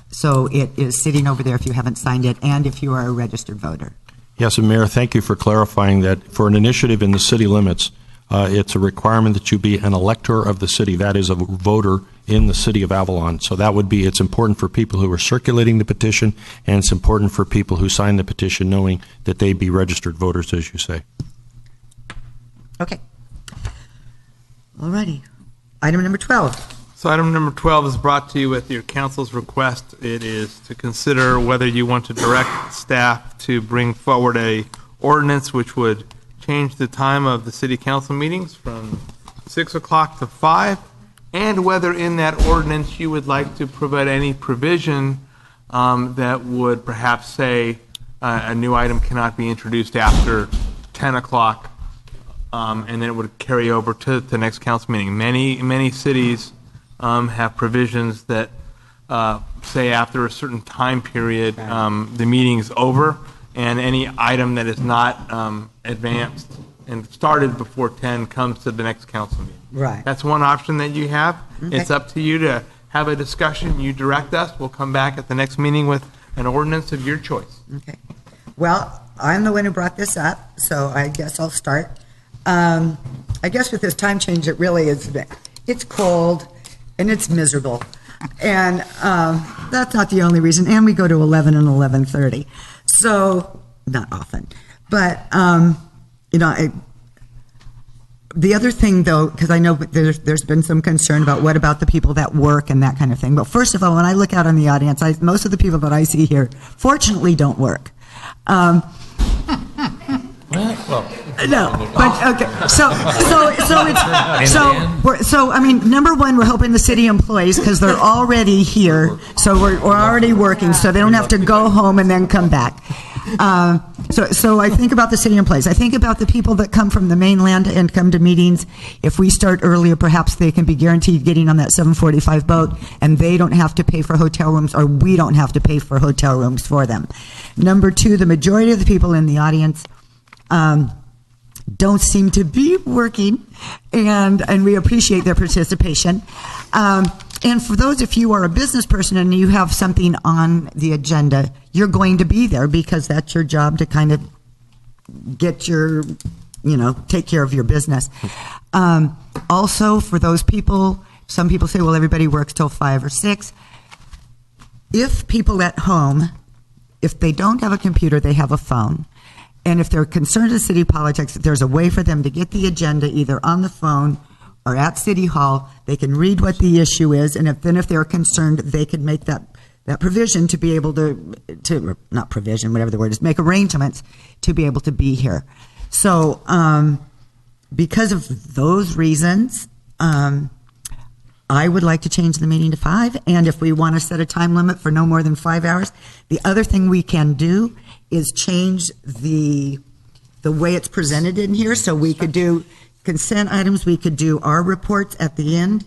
So it is sitting over there if you haven't signed it, and if you are a registered voter. Yes, and Mayor, thank you for clarifying that for an initiative in the city limits, it's a requirement that you be an elector of the city, that is a voter in the city of Avalon. So it's important for people who are circulating the petition, and it's important for people who sign the petition knowing that they be registered voters, as you say. Okay. All righty. Item number 12. So item number 12 is brought to you with your council's request. It is to consider whether you want to direct staff to bring forward a ordinance which would change the time of the city council meetings from 6 o'clock to 5, and whether in that ordinance you would like to provide any provision that would perhaps say a new item cannot be introduced after 10 o'clock, and then it would carry over to the next council meeting. Many cities have provisions that say after a certain time period the meeting's over, and any item that is not advanced and started before 10 comes to the next council meeting. Right. That's one option that you have. Okay. It's up to you to have a discussion. You direct us. We'll come back at the next meeting with an ordinance of your choice. Okay. Well, I'm the one who brought this up, so I guess I'll start. I guess with this time change, it really is, it's cold and it's miserable. And that's not the only reason. And we go to 11 and 11:30. So, not often. But, the other thing, though, because I know there's been some concern about what about the people that work and that kind of thing. But first of all, when I look out on the audience, most of the people that I see here, fortunately, don't work. No, but okay. So I mean, number one, we're helping the city employees because they're already here, so we're already working, so they don't have to go home and then come back. So I think about the city employees. I think about the people that come from the mainland and come to meetings. If we start earlier, perhaps they can be guaranteed getting on that 7:45 boat, and they don't have to pay for hotel rooms, or we don't have to pay for hotel rooms for them. Number two, the majority of the people in the audience don't seem to be working, and we appreciate their participation. And for those, if you are a business person and you have something on the agenda, you're going to be there because that's your job to kind of get your, take care of your business. Also, for those people, some people say, well, everybody works till 5 or 6. If people at home, if they don't have a computer, they have a phone. And if they're concerned with city politics, if there's a way for them to get the agenda either on the phone or at City Hall, they can read what the issue is, and if they're concerned, they can make that provision to be able to not provision, whatever the word is, make arrangements to be able to be here. So because of those reasons, I would like to change the meeting to 5, and if we want to set a time limit for no more than 5 hours, the other thing we can do is change the way it's presented in here, so we could do consent items, we could do our reports at the end,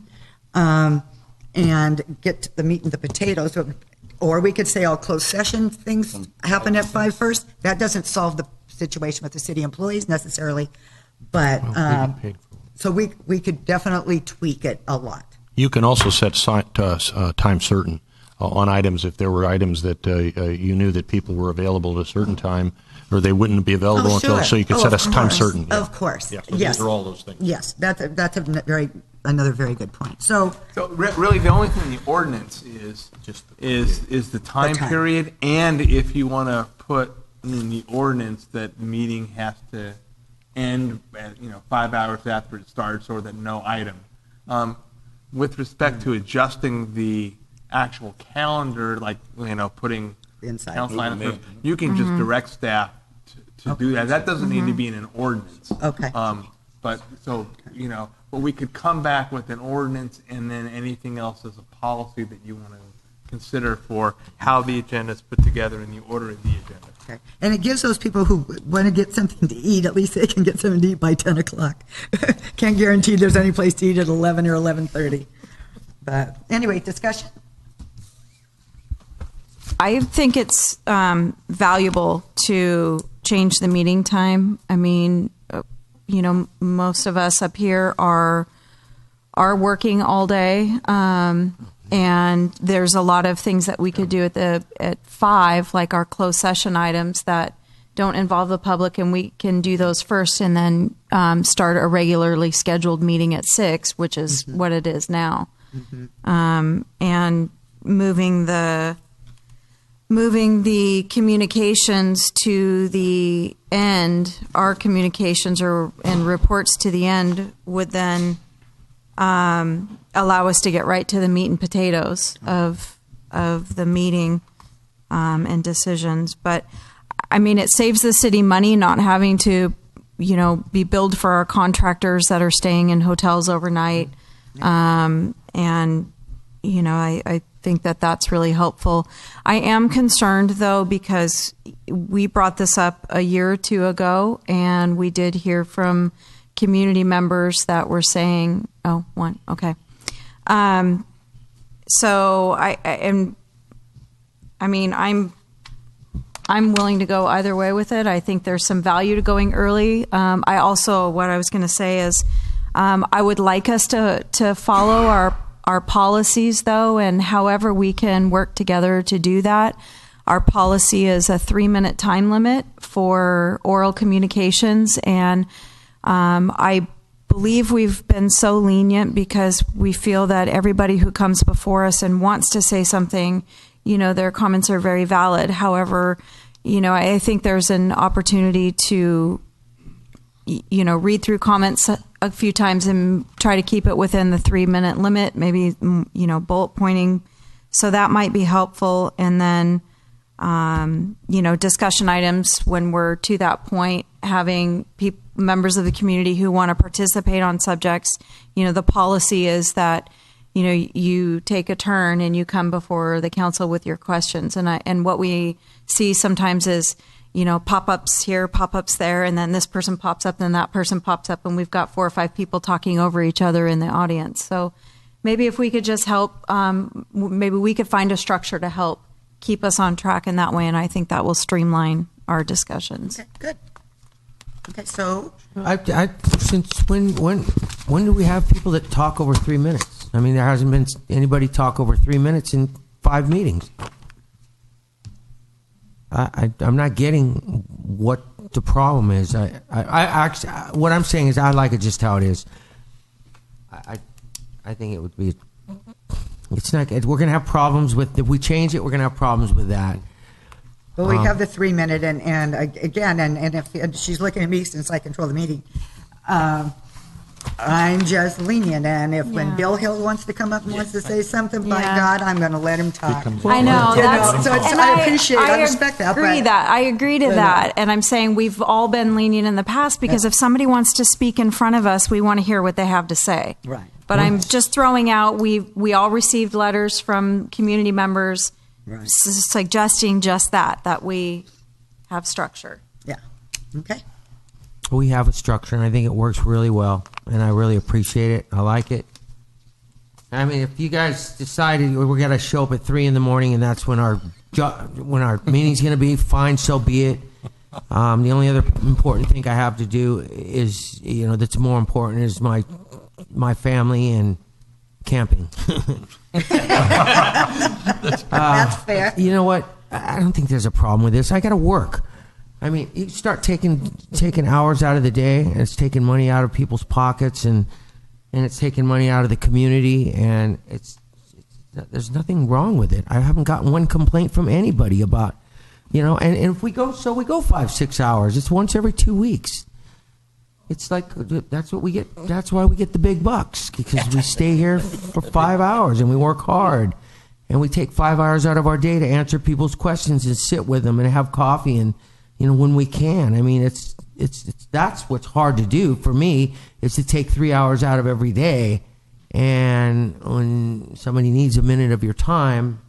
and get to the meat and the potatoes, or we could say all closed session things happen at 5 first. That doesn't solve the situation with the city employees necessarily, but so we could definitely tweak it a lot. You can also set time certain. on items if there were items that you knew that people were available at a certain time, or they wouldn't be available until, so you could set a time certain. Yeah. Of course. Yeah, so yes. these are all those things. Yes, that's another very good point. So really, the only thing in the ordinance is the time period, and if you want to put in the ordinance that the meeting has to end at 5 hours after it starts, or that no item. With respect to adjusting the actual calendar, like putting inside council items, you can just direct staff to do that. That doesn't need to be in an ordinance. Okay. But we could come back with an ordinance, and then anything else as a policy that you want to consider for how the agenda is put together and the order of the agenda. Okay. And it gives those people who want to get something to eat, at least they can get something to eat by 10 o'clock. Can't guarantee there's any place to eat at 11 or 11:30. But anyway, discussion? I think it's valuable to change the meeting time. I mean, most of us up here are working all day, and there's a lot of things that we could do at 5, like our closed session items that don't involve the public, and we can do those first, and then start a regularly scheduled meeting at 6, which is what it is now. And moving the communications to the end, our communications and reports to the end would then allow us to get right to the meat and potatoes of the meeting and decisions. But I mean, it saves the city money not having to, be billed for our contractors that are staying in hotels overnight. I think that that's really helpful. I am concerned, though, because we brought this up a year or two ago, and we did hear from community members that were saying, one, okay. So I'm willing to go either way with it. I think there's some value to going early. What I was going to say is, I would like us to follow our policies, though, and however we can work together to do that. Our policy is a 3-minute time limit for oral communications, and I believe we've been so lenient because we feel that everybody who comes before us and wants to say something, their comments are very valid. However, I think there's an opportunity to read through comments a few times and try to keep it within the 3-minute limit, maybe, bullet pointing. So that might be helpful. And then, discussion items when we're to that point, having members of the community who want to participate on subjects. The policy is that, you take a turn and you come before the council with your questions. And what we see sometimes is, pop-ups here, pop-ups there, and then this person pops up, and that person pops up, and we've got 4 or 5 people talking over each other in the audience. So maybe if we could just help, maybe we could find a structure to help keep us on track in that way, and I think that will streamline our discussions. Okay, good. Okay, so since when do we have people that talk over 3 minutes? I mean, there hasn't been anybody talk over 3 minutes in 5 meetings. I'm not getting what the problem is. I actually, what I'm saying is I like it just how it is. I think it would be. It's not. We're going to have problems with if we change it. We're going to have problems with that. Well, we have the 3-minute, and again, and if she's looking at me since I control the meeting, I'm just lenient, and if when Bill Hill wants to come up and wants to say something, by God, I'm going to let him talk. I know. I appreciate, I respect that. I agree to that, and I'm saying we've all been lenient in the past because if somebody wants to speak in front of us, we want to hear what they have to say. Right. But I'm just throwing out. We all received letters from community members suggesting just that we have structure. Yeah. Okay. We have a structure, and I think it works really well, and I really appreciate it. I like it. I mean, if you guys decided we're going to show up at 3 a.m. and that's when our meeting's going to be, fine, so be it. The only other important thing I have to do is, that's more important is my family and camping. That's fair. You know what? I don't think there's a problem with this. I got to work. I mean, you start taking hours out of the day, and it's taking money out of people's pockets, and it's taking money out of the community, and there's nothing wrong with it. I haven't gotten one complaint from anybody about, and if we go 5-6 hours. It's once every 2 weeks. It's like that's what we get. That's why we get the big bucks, because we stay here for 5 hours and we work hard, and we take 5 hours out of our day to answer people's questions and sit with them and have coffee and when we can. I mean, it's that's what's hard to do for me, is to take 3 hours out of every day, and when somebody needs a minute of your time,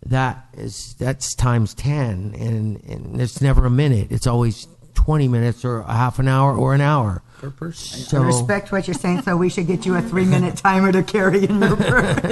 that's times 10, and it's never a minute. It's always 20 minutes or a half an hour or an hour. Per person. So, I respect what you're saying, so we should get you a 3-minute timer to carry in your purse. a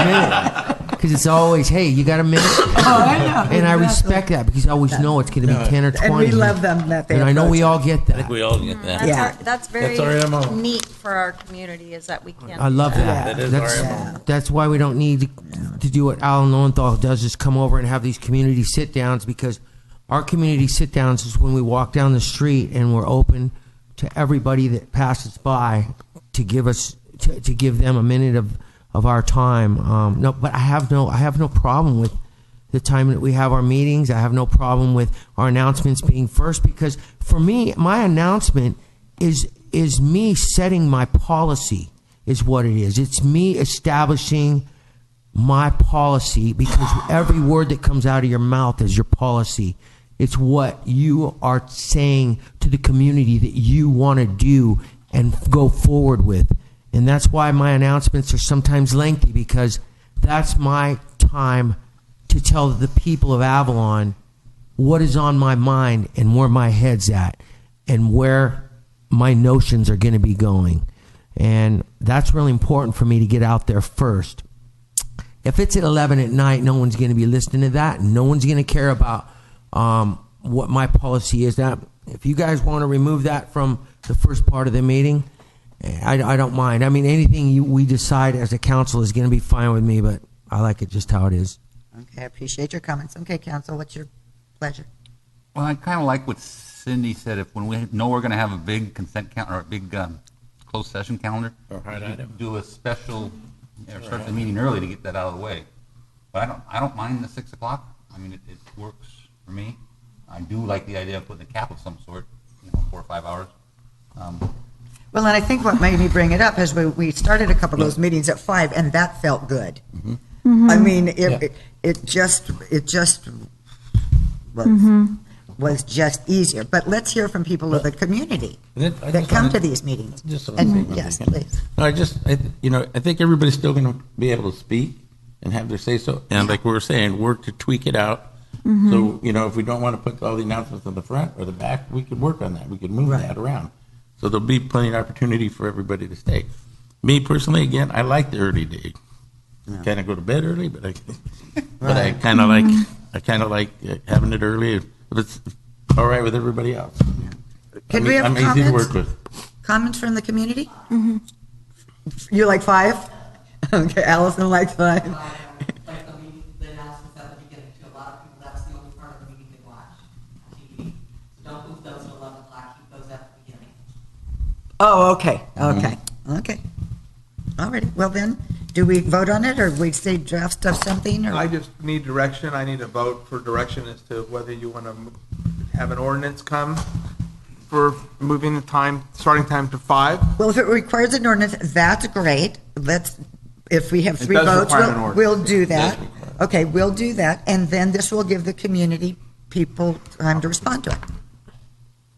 minute. Because it's always, hey, you got a minute? I know. And I respect that, because I always know it's going to be 10 or 20. And we love them that they And I know we all get I that. think we all get that. That's very That's our MO. neat for our community, is that we can. I love that. That is our MO. That's why we don't need to do what Alan Lowenthal does, is come over and have these community sit-downs, because our community sit-downs is when we walk down the street and we're open to everybody that passes by to give us to give them a minute of our time. No, but I have no problem with the time that we have our meetings. I have no problem with our announcements being first, because for me, my announcement is me setting my policy, is what it is. It's me establishing my policy, because every word that comes out of your mouth is your policy. It's what you are saying to the community that you want to do and go forward with. And that's why my announcements are sometimes lengthy, because that's my time to tell the people of Avalon what is on my mind and where my head's at and where my notions are going to be going. And that's really important for me to get out there first. If it's at 11 at night, no one's going to be listening to that. No one's going to care about what my policy is. That if you guys want to remove that from the first part of the meeting, I don't mind. I mean, anything we decide as a council is going to be fine with me, but I like it just how it is. Okay, I appreciate your comments. Okay, council, what's your pleasure? Well, I kind of like what Cindy said. If when we know we're going to have a big consent count or a big closed session calendar, do a special or start the meeting early to get that out of the way. But I don't mind the 6 o'clock. I mean, it works for me. I do like the idea of putting a cap of some sort, 4 or 5 hours. Well, and I think what made me bring it up is we started a couple of those meetings at 5, and that felt good. Mm-hmm. I mean, it just was just easier. But let's hear from people of the community that come to these meetings. Yes, please. No, I think everybody's still going to be able to speak and have their say so. And like we were saying, work to tweak it out. Mm-hmm. So, if we don't want to put all the announcements on the front or the back, we could work on that. We could move that around. So there'll be plenty of opportunity for everybody to stay. Me personally, again, I like the early day. Kind of go to bed early, but I kind of like having it early if it's all right with everybody else. Can we have I'm comments? easy to work with. Comments from the community? Mm-hmm. You like 5? Okay, Allison likes 5. Oh, okay, okay, okay. All right, well then, do we vote on it, or we say draft of something, or? I just need direction. I need a vote for direction as to whether you want to have an ordinance come for moving the starting time to 5. Well, if it requires an ordinance, that's great. If we have 3 votes, we'll do that. Okay, we'll do that, and then this will give the community people time to respond to it.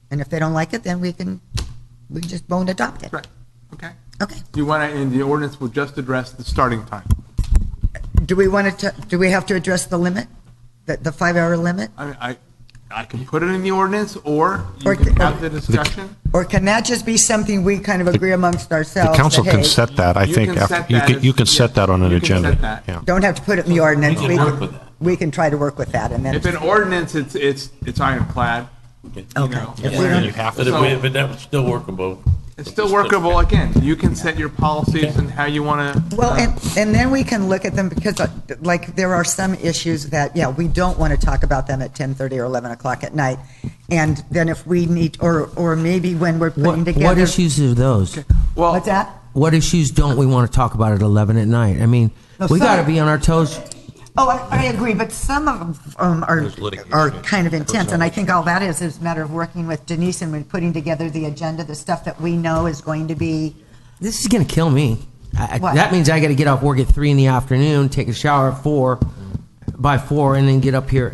And if they don't like it, then we just won't adopt it. Right. Okay. Okay. Do you want to, and the ordinance will just address the starting time? Do we have to address the limit, the 5-hour limit? I can put it in the ordinance, or you can have the discussion. Or can that just be something we kind of agree amongst ourselves? The council can set that, I think. You can set that on an agenda. Yeah. Don't have to put it in the ordinance. We can try to work with that. And then if an ordinance, it's ironclad. Okay. But that was still workable. It's still workable. Again, you can set your policies and how you want to. Well, and then we can look at them because, like, there are some issues that, yeah, we don't want to talk about them at 10:30 or 11 o'clock at night. And then if we need, or maybe when we're putting together. What issues are those? Well, what's that? What issues don't we want to talk about at 11 at night? I mean, No, we some- got to be on our toes. Oh, I agree, but some of them are kind of intense, and I think all that is a matter of working with Denise and when putting together the agenda, the stuff that we know is going to be. This is going to kill me. What? That means I got to get off work at 3 in the afternoon, take a shower at 4, by 4, and then get up here.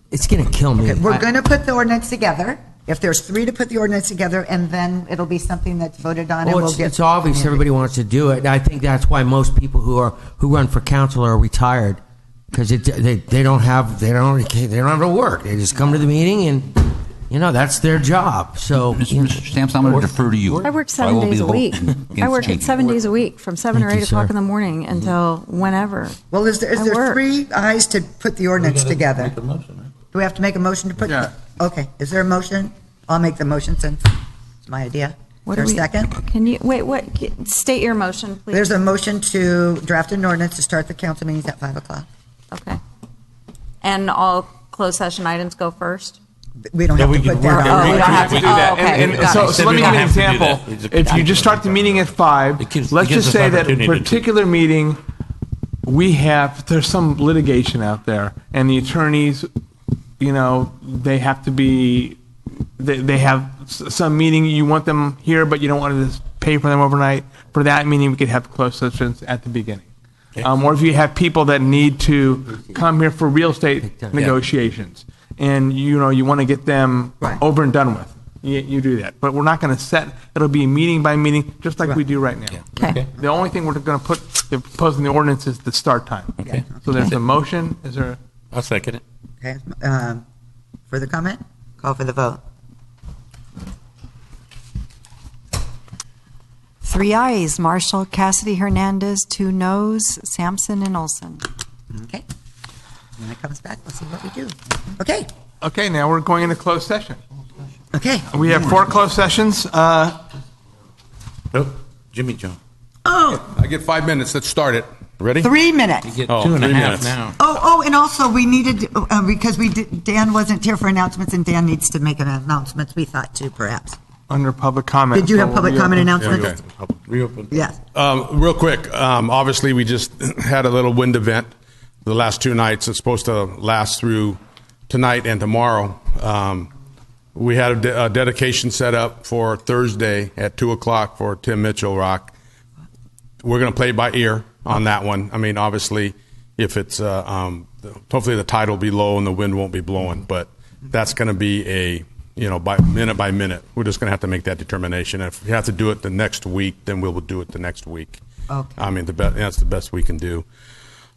It's going to kill me. Okay, we're going to put the ordinance together. If there's 3 to put the ordinance together, and then it'll be something that's voted on, and Well, we'll get. it's obvious everybody wants to do it. I think that's why most people who run for council are retired, because they don't have to work. They just come to the meeting and that's their job. So, Mr. Stamps, I'm going to defer to you. I work So 7 will be days the a vote week. against I work changing 7 it. days a week from 7 or Thank 8 you, o'clock sir. in the morning until whenever. Well, is I there work. 3 ayes to put the ordinance together? Do we have to make a motion to put? Yeah. Okay, is there a motion? I'll make the motion since it's my idea. Is there a second? Can you wait? What? State your motion, please. There's a motion to draft an ordinance to start the council meetings at 5 o'clock. Okay. And all closed session items go first. We don't have to put that. Oh, we don't have to do that. okay. And Got so it. let me give you an We don't have example. to do that. If you just start the meeting at 5, gives let's just us say that a opportunity to- particular meeting, there's some litigation out there, and the attorneys, they have to be, they have some meeting, you want them here, but you don't want to just pay for them overnight. For that meeting, we could have closed sessions at the beginning. Or if you have people that need to come here for real estate negotiations, and you want to get them over and done with, you do that. But we're not going to set. It'll be meeting by meeting, just like we do right now. Okay. The only thing we're going to propose in the ordinance is the start time. Okay. So there's a motion. Is there? I'll second it. Okay. Further comment? Call for the vote. 3 ayes, Marshall, Cassidy, Hernandez, 2 noes, Sampson and Olson. Okay. When it comes back, we'll see what we do. Okay. Okay. Now we're going into closed session. Okay. We have 4 closed sessions. Jimmy Joe. Oh, I get 5 minutes. Let's start it. Ready? 3 minutes. You get Oh, 2.5 3 minutes. now. Oh, and also we needed, because Dan wasn't here for announcements, and Dan needs to make an announcement, we thought too, perhaps. Under public comment. Did you have public comment announcements? Okay. Reopen. Yes. Real quick, obviously, we just had a little wind event the last 2 nights. It's supposed to last through tonight and tomorrow. We had a dedication set up for Thursday at 2 o'clock for Tim Mitchell Rock. We're going to play by ear on that one. I mean, obviously, if it's, hopefully the tide will be low and the wind won't be blowing, but that's going to be by minute. We're just going to have to make that determination. If we have to do it the next week, then we will do it the next week. Okay. I mean, that's the best we can do.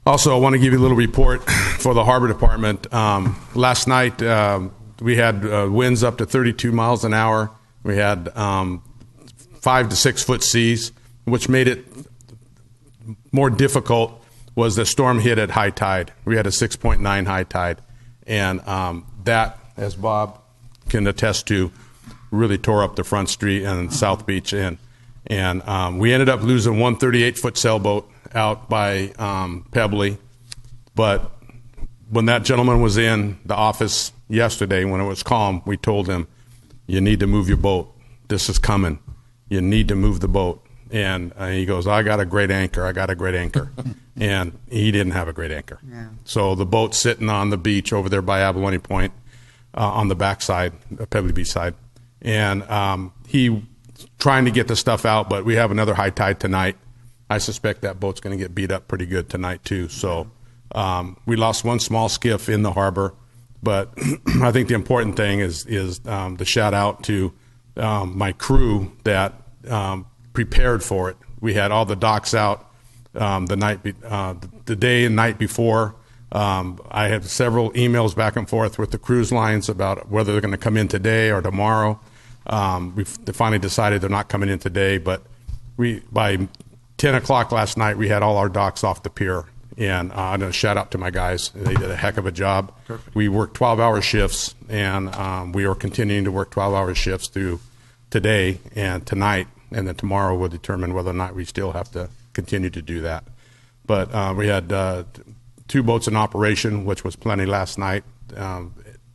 Also, I want to give you a little report for the Harbor Department. Last night, we had winds up to 32 miles an hour. We had 5 to 6 foot seas, which made it more difficult. Was the storm hit at high tide. We had a 6.9 high tide, and that, as Bob can attest to, really tore up the Front Street and South Beach, and we ended up losing one 38-foot sailboat out by Pebbly. But when that gentleman was in the office yesterday, when it was calm, we told him, "You need to move your boat. This is coming. You need to move the boat." And he goes, "I got a great anchor. I got a great anchor." And he didn't have a great anchor. Yeah. So the boat's sitting on the beach over there by Abalone Point, on the backside, Pebbly Beach side. And he trying to get the stuff out, but we have another high tide tonight. I suspect that boat's going to get beat up pretty good tonight too. So we lost one small skiff in the harbor, but I think the important thing is the shout out to my crew that prepared for it. We had all the docks out the day and night before. I had several emails back and forth with the cruise lines about whether they're going to come in today or tomorrow. We finally decided they're not coming in today, but by 10 o'clock last night, we had all our docks off the pier. And I'm going to shout out to my guys. They did a heck of a job. Perfect. We worked 12-hour shifts, and we are continuing to work 12-hour shifts through today and tonight. and then tomorrow we'll determine whether or not we still have to continue to do that. But we had 2 boats in operation, which was plenty last night.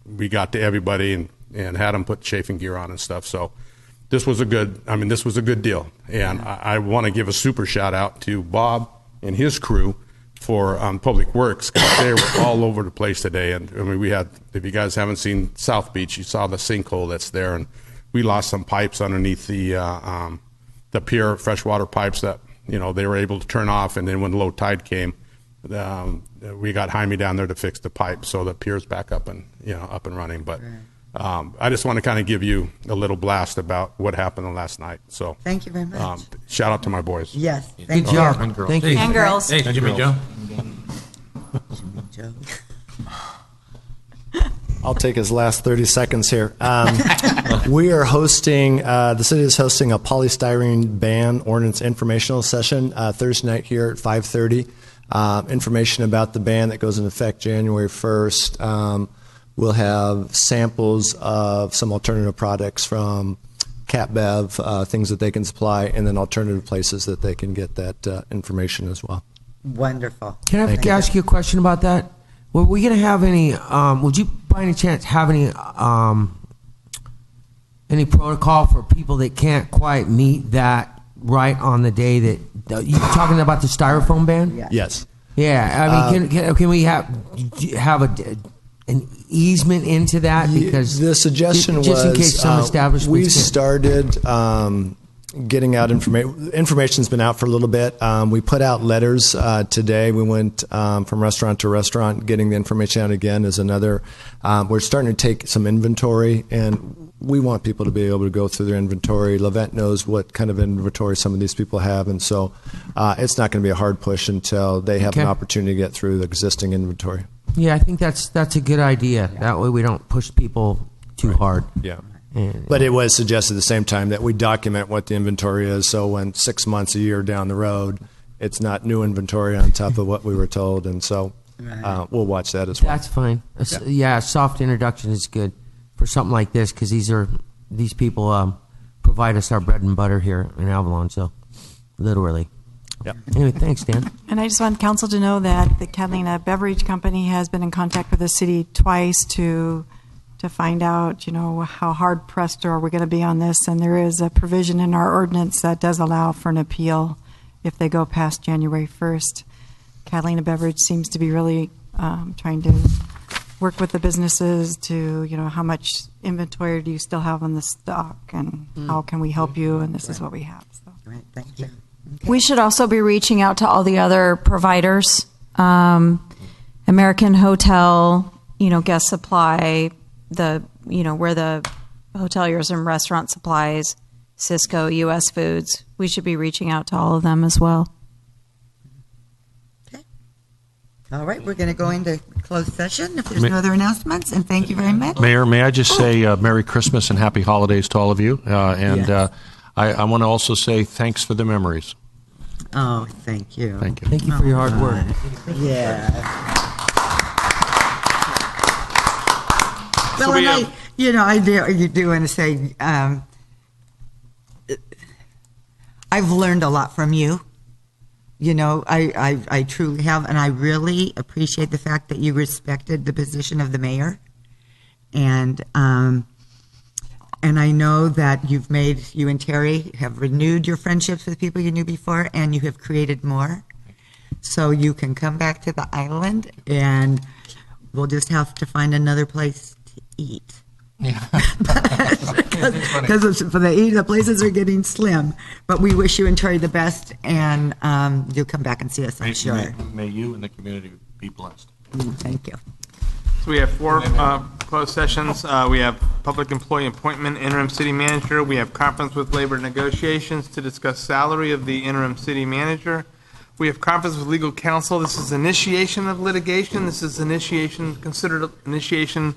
We got to everybody and had them put chafing gear on and stuff. So this was a good deal. And I want to give a super shout out to Bob and his crew for Public Works, because they were all over the place today. And I mean, we had, if you guys haven't seen South Beach, you saw the sinkhole that's there, and we lost some pipes underneath the pier, freshwater pipes that they were able to turn off. And then when low tide came, we got Jaime down there to fix the pipe, so the pier's back up and running. But I just want to kind of give you a little blast about what happened last night. So thank you very much. Shout out to my boys. Yes, Good job. And girls. Thank you. And girls. Hey, Jimmy Joe. I'll take his last 30 seconds here. We are hosting, the city is hosting a polystyrene ban ordinance informational session Thursday night here at 5:30. Information about the ban that goes into effect January 1st. We'll have samples of some alternative products from CatBev, things that they can supply, and then alternative places that they can get that information as well. Wonderful. Can I ask you a question about that? Were we going to have any, would you by any chance have any protocol for people that can't quite meet that right on the day that, you're talking about the styrofoam ban? Yes. Yeah, I mean, can we have an easement into that? Because the suggestion just was in case some establishments we can't. started getting out information. Information's been out for a little bit. We put out letters today. We went from restaurant to restaurant, getting the information out again is another. We're starting to take some inventory, and we want people to be able to go through their inventory. Levent knows what kind of inventory some of these people have, and so it's not going to be a hard push until they have an opportunity to get through the existing inventory. Yeah, I think that's a good idea. That way we don't push people too hard. Yeah. But it was suggested at the same time that we document what the inventory is, so when 6 months, a year down the road, it's not new inventory on top of what we were told, and so we'll watch that as well. That's fine. Yeah, a soft introduction is good for something like this, because these people provide us our bread and butter here in Avalon, so literally. Yep. Anyway, thanks, Dan. And I just want council to know that the Catalina Beverage Company has been in contact with the city twice to find out, how hard pressed are we going to be on this. And there is a provision in our ordinance that does allow for an appeal if they go past January 1st. Catalina Beverage seems to be really trying to work with the businesses to, how much inventory do you still have on the stock, and how can we help you? And this is what we have. So. Great, thank you. We should also be reaching out to all the other providers, American Hotel, Guest Supply, where the hoteliers and restaurant supplies, Cisco, U.S. Foods. We should be reaching out to all of them as well. Okay. All right, we're going to go into closed session if there's no other announcements, and thank you very much. Mayor, may I just say Merry Christmas and Happy Holidays to all of you? Yes. I want to also say thanks for the memories. Oh, thank you. Thank you. Thank you for your hard work. Yeah. So Well, we and have- you do want to say, I've learned a lot from you. I truly have, and I really appreciate the fact that you respected the position of the mayor, and I know that you and Terry have renewed your friendships with people you knew before, and you have created more. So you can come back to the island, and we'll just have to find another place to eat. Yeah. Because the places are getting slim. But we wish you and Terry the best, and you'll come back and see us, I'm sure. May you and the community be blessed. Thank you. So we have 4 closed sessions. We have public employee appointment, interim city manager. We have conference with labor negotiations to discuss salary of the interim city manager. We have conference with legal counsel. This is initiation of litigation. This is considered initiation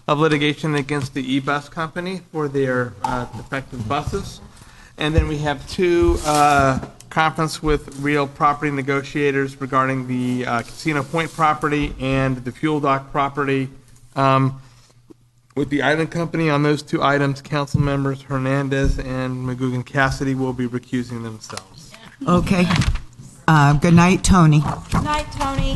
of litigation against the e-bus company for their defective buses. And then we have 2 conference with real property negotiators regarding the Casino Point property and the Fuel Dock property. With the Island Company on those two items, council members Hernandez and McGugan Cassidy will be recusing themselves. Okay. Good night, Tony. Good night, Tony.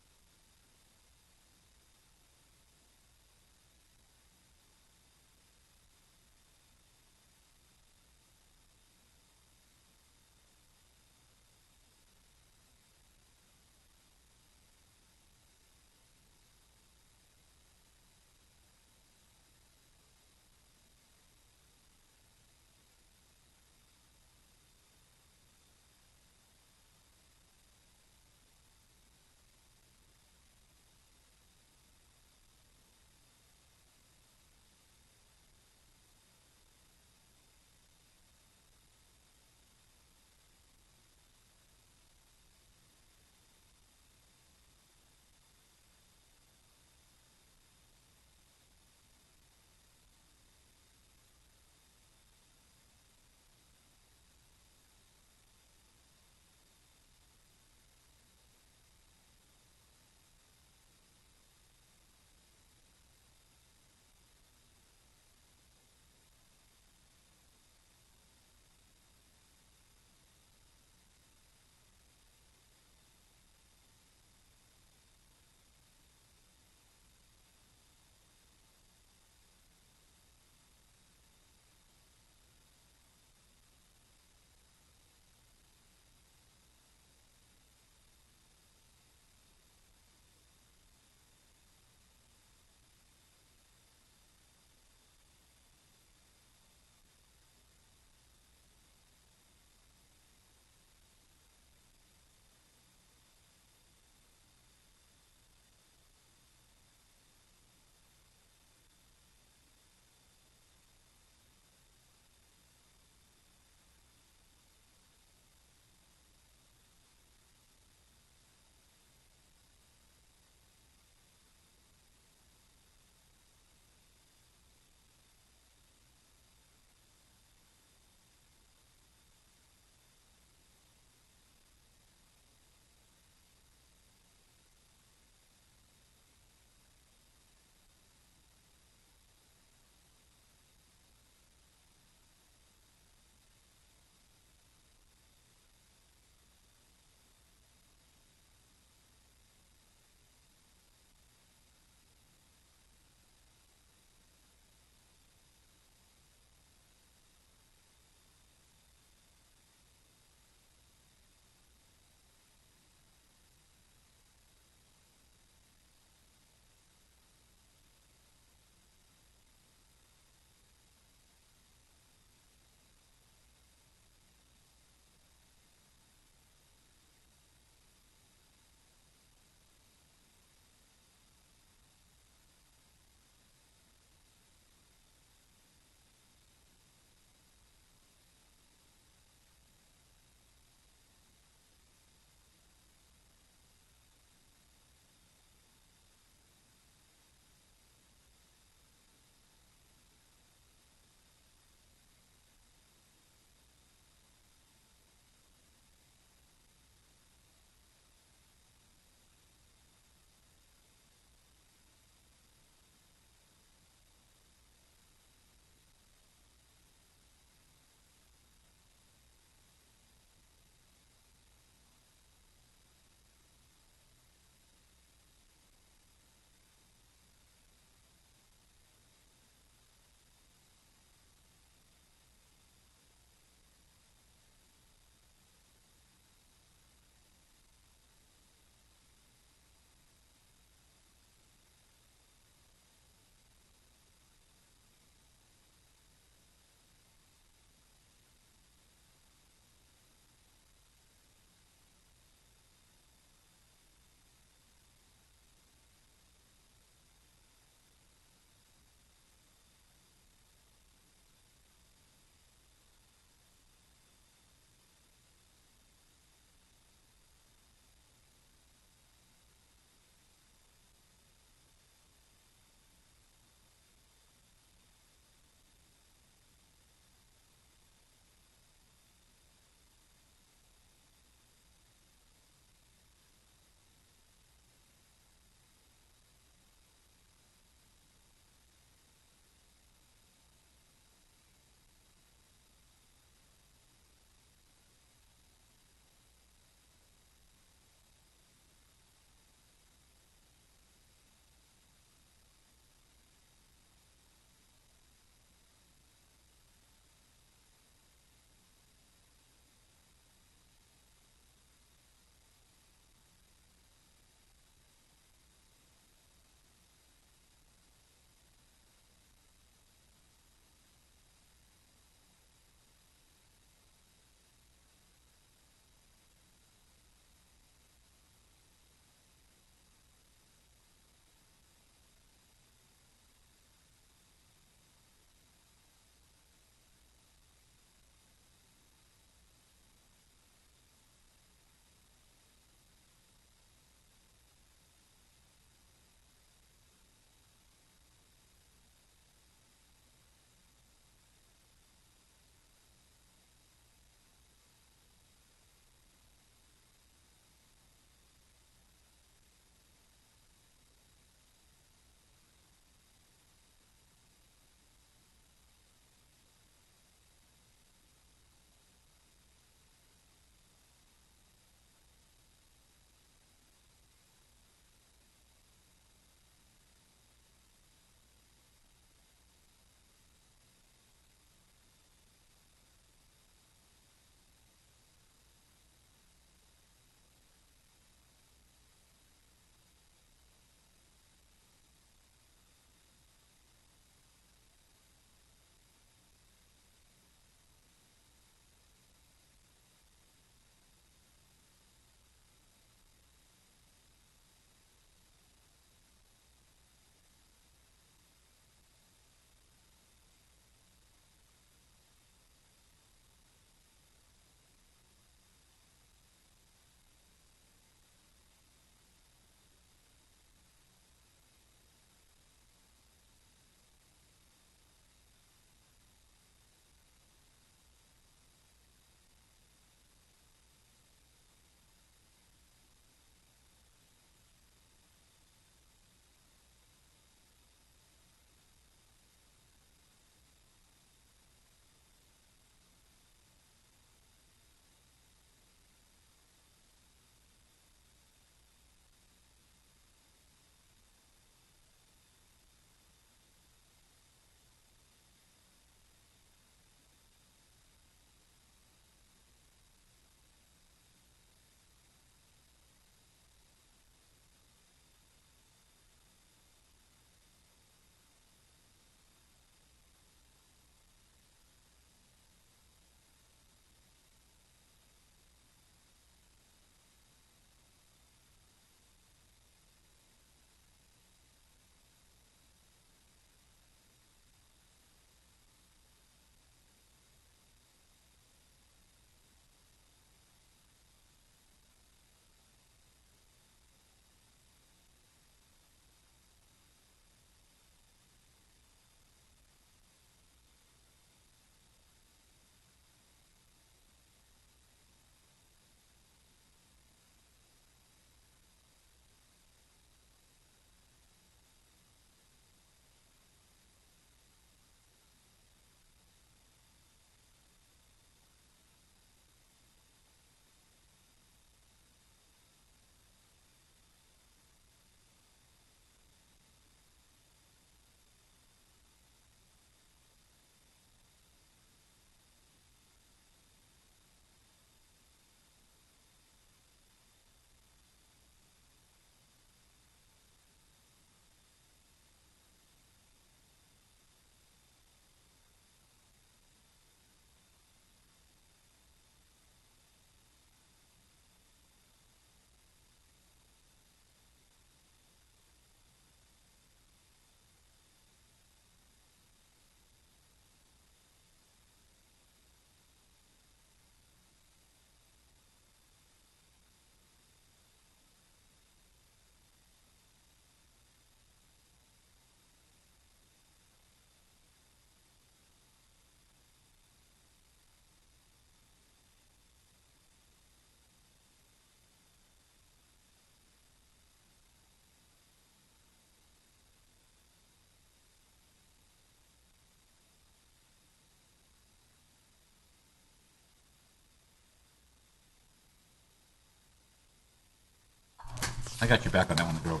I got your back on that one, girl.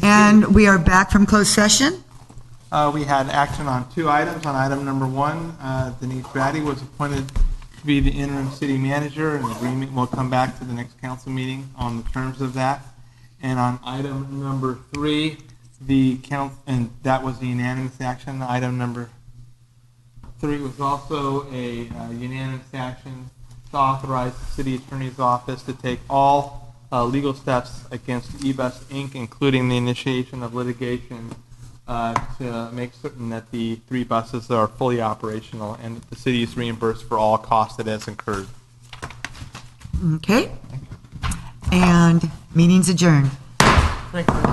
And we are back from closed session. We had action on 2 items. On item number 1, Denise Ratty was appointed to be the interim city manager, and the agreement will come back to the next council meeting on the terms of that. And on item number 3, the council, and that was a unanimous action. Item number 3 was also a unanimous action to authorize the city attorney's office to take all legal steps against eBus Inc., including the initiation of litigation to make certain that the 3 buses are fully operational and that the city is reimbursed for all costs it has incurred. Okay. And meeting's adjourned. Thank you.